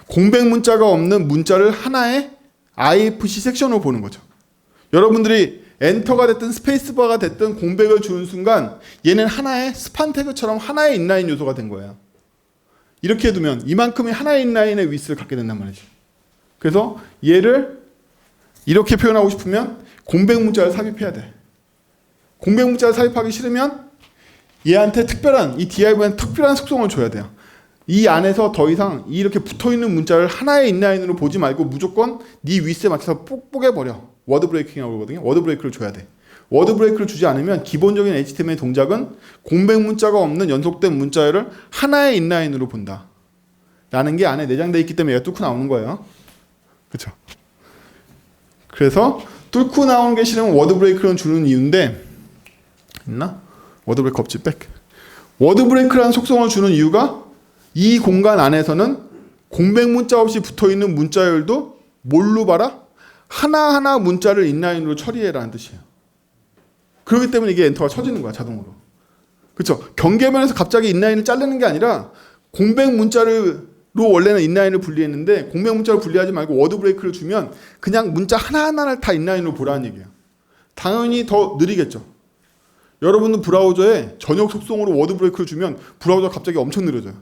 공백 문자가 없는 문자를 하나의 IFC 섹션으로 보는 거죠. 여러분들이 엔터가 됐든 스페이스바가 됐든 공백을 주는 순간 얘는 하나의 스판 태그처럼 하나의 인라인 요소가 된 거예요. 이렇게 두면 이만큼의 하나의 인라인의 위스를 갖게 된단 말이죠. 그래서 얘를 이렇게 표현하고 싶으면 공백 문자를 삽입해야 돼. 공백 문자를 삽입하기 싫으면 얘한테 특별한, 이 DIV한테 특별한 속성을 줘야 돼요. 이 안에서 더 이상 이렇게 붙어있는 문자를 하나의 인라인으로 보지 말고 무조건 네 위스에 맞춰서 뽁뽁해버려. 워드 브레이킹이라고 그러거든요. 워드 브레이크를 줘야 돼. 워드 브레이크를 주지 않으면 기본적인 HTML 동작은 공백 문자가 없는 연속된 문자열을 하나의 인라인으로 본다. 라는 게 안에 내장되어 있기 때문에 얘가 뚫고 나오는 거예요. 그렇죠? 그래서 뚫고 나오는 게 싫으면 워드 브레이크를 주는 이유인데, 있나? 워드 브레이크 없지, 백. 워드 브레이크라는 속성을 주는 이유가 이 공간 안에서는 공백 문자 없이 붙어있는 문자열도 뭘로 봐라? 하나하나 문자를 인라인으로 처리해라는 뜻이에요. 그렇기 때문에 이게 엔터가 쳐지는 거야, 자동으로. 그렇죠? 경계면에서 갑자기 인라인을 자르는 게 아니라 공백 문자로 원래는 인라인을 분리했는데 공백 문자를 분리하지 말고 워드 브레이크를 주면 그냥 문자 하나하나를 다 인라인으로 보라는 얘기예요. 당연히 더 느리겠죠. 여러분은 브라우저에 전역 속성으로 워드 브레이크를 주면 브라우저가 갑자기 엄청 느려져요.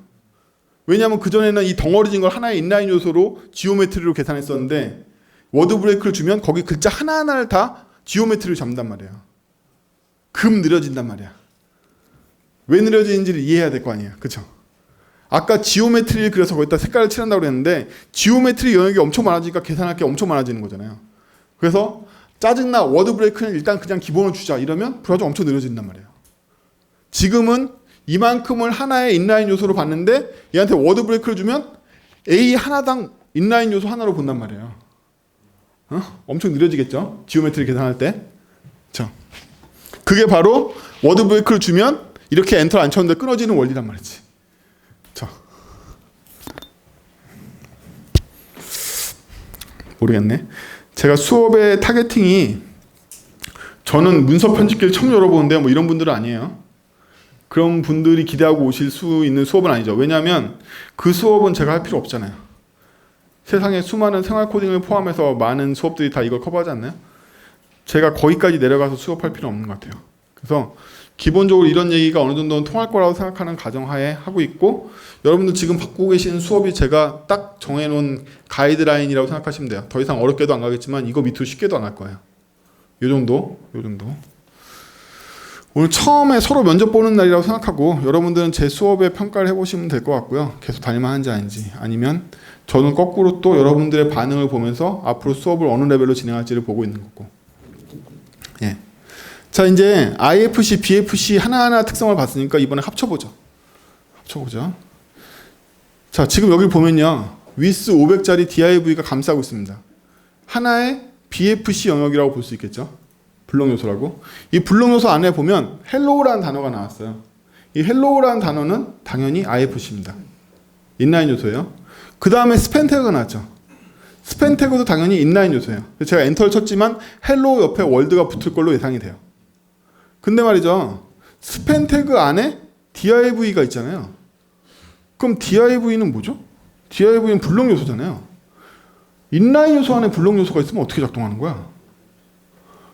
왜냐하면 그전에는 이 덩어리진 걸 하나의 인라인 요소로 지오메트리로 계산했었는데 워드 브레이크를 주면 거기 글자 하나하나를 다 지오메트리로 잡는단 말이에요. 급 느려진단 말이야. 왜 느려지는지를 이해해야 될 거 아니에요. 그렇죠? 아까 지오메트리를 그려서 거기다 색깔을 칠한다고 그랬는데 지오메트리 영역이 엄청 많아지니까 계산할 게 엄청 많아지는 거잖아요. 그래서 짜증나 워드 브레이크는 일단 그냥 기본을 주자 이러면 브라우저 엄청 느려진단 말이에요. 지금은 이만큼을 하나의 인라인 요소로 봤는데 얘한테 워드 브레이크를 주면 A 하나당 인라인 요소 하나로 본단 말이에요. 엄청 느려지겠죠? 지오메트리 계산할 때. 자, 그게 바로 워드 브레이크를 주면 이렇게 엔터를 안 쳤는데 끊어지는 원리란 말이지. 자, 모르겠네. 제가 수업의 타겟팅이 저는 문서 편집기를 처음 열어보는데 뭐 이런 분들은 아니에요. 그런 분들이 기대하고 오실 수 있는 수업은 아니죠. 왜냐하면 그 수업은 제가 할 필요 없잖아요. 세상에 수많은 생활 코딩을 포함해서 많은 수업들이 다 이걸 커버하지 않나요? 제가 거기까지 내려가서 수업할 필요 없는 것 같아요. 그래서 기본적으로 이런 얘기가 어느 정도는 통할 거라고 생각하는 가정하에 하고 있고, 여러분들 지금 받고 계시는 수업이 제가 딱 정해놓은 가이드라인이라고 생각하시면 돼요. 더 이상 어렵게도 안 가겠지만 이거 밑으로 쉽게도 안 할 거예요. 요 정도. 오늘 처음에 서로 면접 보는 날이라고 생각하고 여러분들은 제 수업에 평가를 해보시면 될 것 같고요. 계속 다닐만 한지 아닌지, 아니면 저는 거꾸로 또 여러분들의 반응을 보면서 앞으로 수업을 어느 레벨로 진행할지를 보고 있는 거고. 예. 자, 이제 IFC, BFC 하나하나 특성을 봤으니까 이번에 합쳐보죠. 자, 지금 여기 보면요, 위스 500짜리 DIV가 감싸고 있습니다. 하나의 BFC 영역이라고 볼 수 있겠죠. 블록 요소라고. 이 블록 요소 안에 보면 헬로우라는 단어가 나왔어요. 이 헬로우라는 단어는 당연히 IFC입니다. 인라인 요소예요. 그 다음에 스팬 태그가 나왔죠. 스팬 태그도 당연히 인라인 요소예요. 제가 엔터를 쳤지만 헬로우 옆에 월드가 붙을 걸로 예상이 돼요. 근데 말이죠, 스팬 태그 안에 div가 있잖아요. 그럼 div는 뭐죠? div는 블록 요소잖아요. 인라인 요소 안에 블록 요소가 있으면 어떻게 작동하는 거야?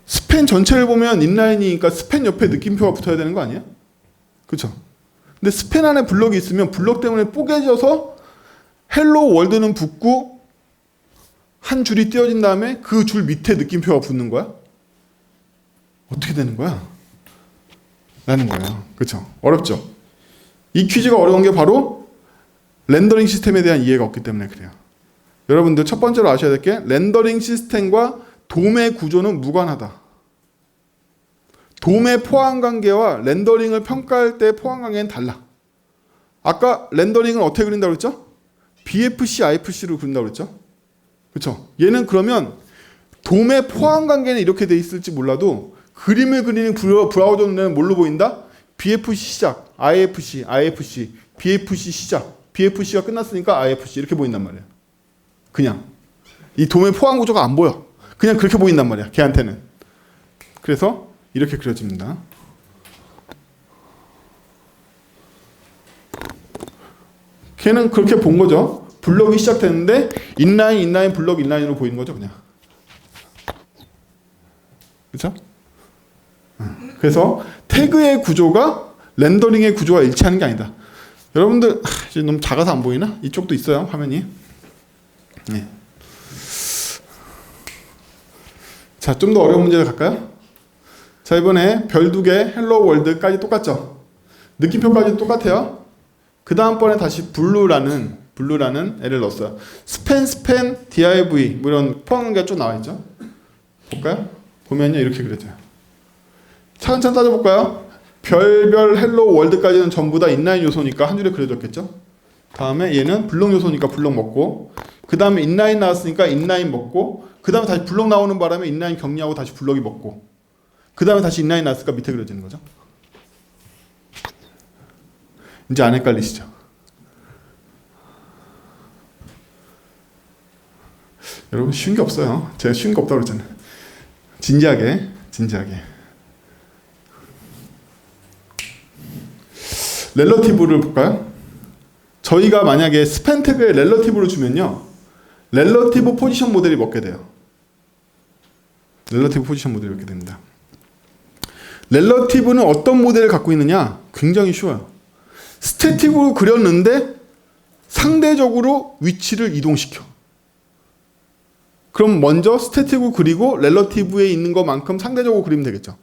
스팬 전체를 보면 인라인이니까 스팬 옆에 느낌표가 붙어야 되는 거 아니에요? 그렇죠? 근데 스팬 안에 블럭이 있으면 블럭 때문에 뽀개져서 헬로 월드는 붙고 한 줄이 띄어진 다음에 그 줄 밑에 느낌표가 붙는 거야? 어떻게 되는 거야? 라는 거예요. 그렇죠? 어렵죠? 이 퀴즈가 어려운 게 바로 렌더링 시스템에 대한 이해가 없기 때문에 그래요. 여러분들 첫 번째로 아셔야 될 게, 렌더링 시스템과 돔의 구조는 무관하다. 돔의 포함 관계와 렌더링을 평가할 때 포함 관계는 달라. 아까 렌더링을 어떻게 그린다고 그랬죠? BFC, IFC로 그린다고 그랬죠? 그렇죠? 얘는 그러면 돔의 포함 관계는 이렇게 돼 있을지 몰라도 그림을 그리는 브라우저 눈에는 뭘로 보인다? BFC 시작, IFC, IFC, BFC 시작, BFC가 끝났으니까 IFC 이렇게 보인단 말이에요. 그냥 이 돔의 포함 구조가 안 보여. 그냥 그렇게 보인단 말이야, 걔한테는. 그래서 이렇게 그려집니다. 걔는 그렇게 본 거죠. 블럭이 시작됐는데 인라인, 블럭, 인라인으로 보이는 거죠, 그냥. 그렇죠? 그래서 태그의 구조가 렌더링의 구조와 일치하는 게 아니다. 여러분들 이제 너무 작아서 안 보이나? 이쪽도 있어요, 화면이. 네. 자, 좀 더 어려운 문제를 갈까요? 자, 이번에 별 2개, 헬로 월드까지 똑같죠? 느낌표까지 똑같아요. 그 다음번에 다시 블루라는 애를 넣었어요. 스팬, div 뭐 이런 포함관계가 좀 나와있죠? 볼까요? 보면요, 이렇게 그려져요. 차근차근 따져볼까요? 별별 헬로 월드까지는 전부 다 인라인 요소니까 한 줄에 그려졌겠죠? 다음에 얘는 블록 요소니까 블록 먹고, 그 다음에 인라인 나왔으니까 인라인 먹고, 그 다음에 다시 블록 나오는 바람에 인라인 격리하고 다시 블록이 먹고, 그 다음에 다시 인라인 나왔으니까 밑에 그려지는 거죠. 이제 안 헷갈리시죠? 여러분 쉬운 게 없어요. 제가 쉬운 게 없다고 그랬잖아요. 진지하게. 렐러티브를 볼까요? 저희가 만약에 스팬 태그에 렐러티브를 주면요, 렐러티브 포지션 모델이 먹게 돼요. 렐러티브 포지션 모델이 먹게 됩니다. 렐러티브는 어떤 모델을 갖고 있느냐? 굉장히 쉬워요. 스태틱으로 그렸는데 상대적으로 위치를 이동시켜. 그럼 먼저 스태틱으로 그리고 렐러티브에 있는 것만큼 상대적으로 그리면 되겠죠.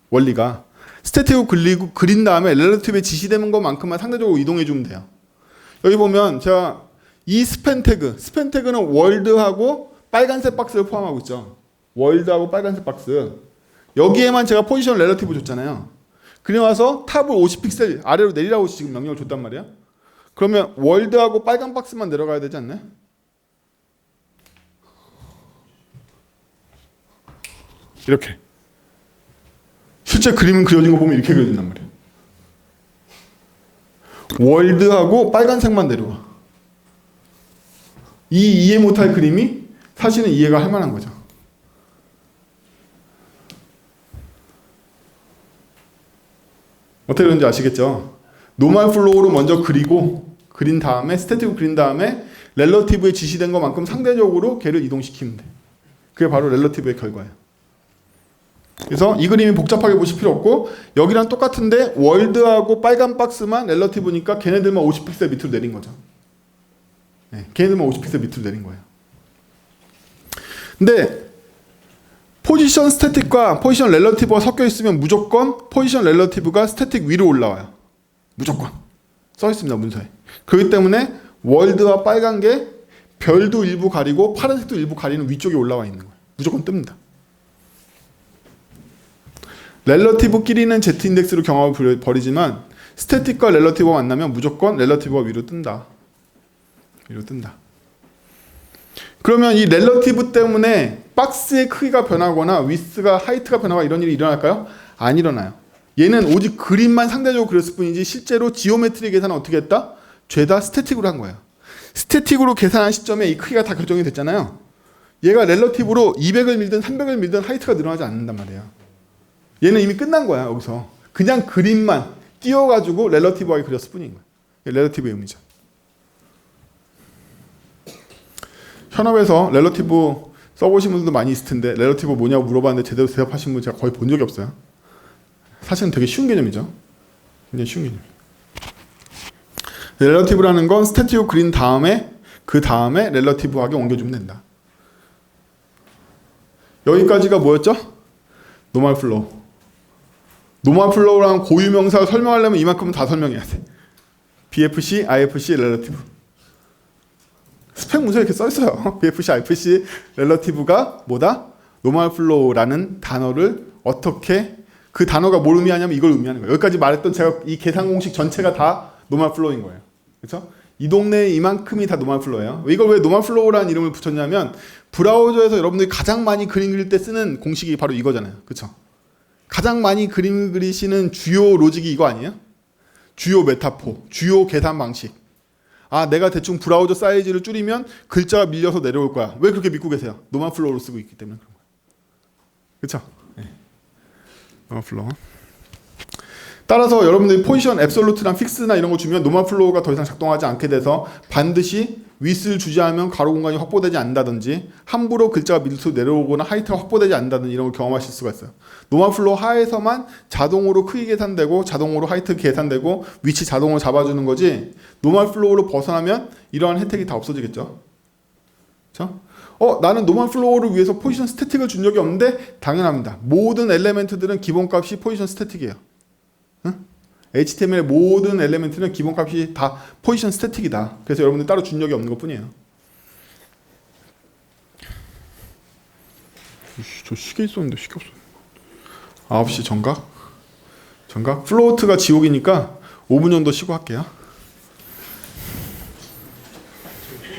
원리가. 스태틱으로 그린 다음에 렐러티브에 지시되는 것만큼만 상대적으로 이동해 주면 돼요. 여기 보면 제가 이 스팬 태그는 월드하고 빨간색 박스를 포함하고 있죠. 월드하고 빨간색 박스. 여기에만 제가 포지션 렐러티브 줬잖아요. 그리고 와서 탑을 50픽셀 아래로 내리라고 지금 명령을 줬단 말이야. 그러면 월드하고 빨간 박스만 내려가야 되지 않나요? 이렇게. 실제 그림은 그려진 거 보면 이렇게 그려진단 말이에요. 월드하고 빨간색만 내려와. 이 이해 못할 그림이 사실은 이해가 할 만한 거죠. 어떻게 그런지 아시겠죠? 노멀 플로우로 먼저 그린 다음에 스태틱으로 그린 다음에 렐러티브에 지시된 것만큼 상대적으로 걔를 이동시키면 돼. 그게 바로 렐러티브의 결과예요. 그래서 이 그림이 복잡하게 보실 필요 없고 여기랑 똑같은데 월드하고 빨간 박스만 렐러티브니까 걔네들만 50픽셀 밑으로 내린 거죠. 네, 걔네들만 50픽셀 밑으로 내린 거예요. 근데 포지션 스태틱과 포지션 렐러티브가 섞여 있으면 무조건 포지션 렐러티브가 스태틱 위로 올라와요. 무조건 써 있습니다, 문서에. 그렇기 때문에 월드와 빨간 게 별도 일부 가리고 파란색도 일부 가리는 위쪽에 올라와 있는 거예요. 무조건 뜹니다. 렐러티브끼리는 Z 인덱스로 경합을 벌이지만 스태틱과 렐러티브가 만나면 무조건 렐러티브가 위로 뜬다. 위로 뜬다. 그러면 이 렐러티브 때문에 박스의 크기가 변하거나 위스가 하이트가 변하거나 이런 일이 일어날까요? 안 일어나요. 얘는 오직 그림만 상대적으로 그렸을 뿐이지 실제로 지오메트리 계산은 어떻게 했다? 죄다 스태틱으로 한 거예요. 스태틱으로 계산한 시점에 이 크기가 다 결정이 됐잖아요. 얘가 렐러티브로 200을 밀든 300을 밀든 하이트가 늘어나지 않는단 말이에요. 얘는 이미 끝난 거야. 여기서 그냥 그림만 띄워가지고 렐러티브하게 그렸을 뿐인 거예요. 렐러티브의 의미죠. 현업에서 렐러티브 써보신 분들도 많이 있을 텐데 렐러티브 뭐냐고 물어봤는데 제대로 대답하신 분 제가 거의 본 적이 없어요. 사실은 되게 쉬운 개념이죠. 굉장히 쉬운 개념. 렐러티브라는 건 스태틱으로 그린 다음에 그 다음에 렐러티브하게 옮겨주면 된다. 여기까지가 뭐였죠? 노멀 플로우. 노멀 플로우랑 고유명사를 설명하려면 이만큼은 다 설명해야 돼. BFC, IFC, 렐러티브. 스펙 문서에 이렇게 써 있어요. BFC, IFC, 렐러티브가 뭐다? 노멀 플로우라는 단어를 어떻게 그 단어가 뭘 의미하냐면 이걸 의미하는 거예요. 여기까지 말했던 제가 이 계산 공식 전체가 다 노멀 플로우인 거예요. 그렇죠? 이 동네에 이만큼이 다 노멀 플로우예요. 이걸 왜 노멀 플로우라는 이름을 붙였냐면 브라우저에서 여러분들이 가장 많이 그림 그릴 때 쓰는 공식이 바로 이거잖아요. 그렇죠? 가장 많이 그림 그리시는 주요 로직이 이거 아니에요? 주요 메타포, 주요 계산 방식. 아, 내가 대충 브라우저 사이즈를 줄이면 글자가 밀려서 내려올 거야. 왜 그렇게 믿고 계세요? 노멀 플로우로 쓰고 있기 때문에 그런 거예요. 그렇죠? 네. 노멀 플로우. 따라서 여러분들이 포지션 앱솔루트나 픽스나 이런 거 주면 노멀 플로우가 더 이상 작동하지 않게 돼서 반드시 윗을 주지 않으면 가로 공간이 확보되지 않는다든지 함부로 글자가 밑으로 내려오거나 하이트가 확보되지 않는다든지 이런 걸 경험하실 수가 있어요. 노멀 플로우 하에서만 자동으로 크기 계산되고 자동으로 하이트 계산되고 위치 자동으로 잡아주는 거지 노멀 플로우로 벗어나면 이러한 혜택이 다 없어지겠죠. 그렇죠? 나는 노멀 플로우를 위해서 포지션 스태틱을 준 적이 없는데 당연합니다. 모든 엘리멘트들은 기본값이 포지션 스태틱이에요. 응? HTML의 모든 엘리멘트는 기본값이 다 포지션 스태틱이다. 그래서 여러분들 따로 준 적이 없는 것 뿐이에요. 저 시계 있었는데 시계 없어. 9시 정각? 플로트가 지옥이니까 5분 정도 쉬고 할게요.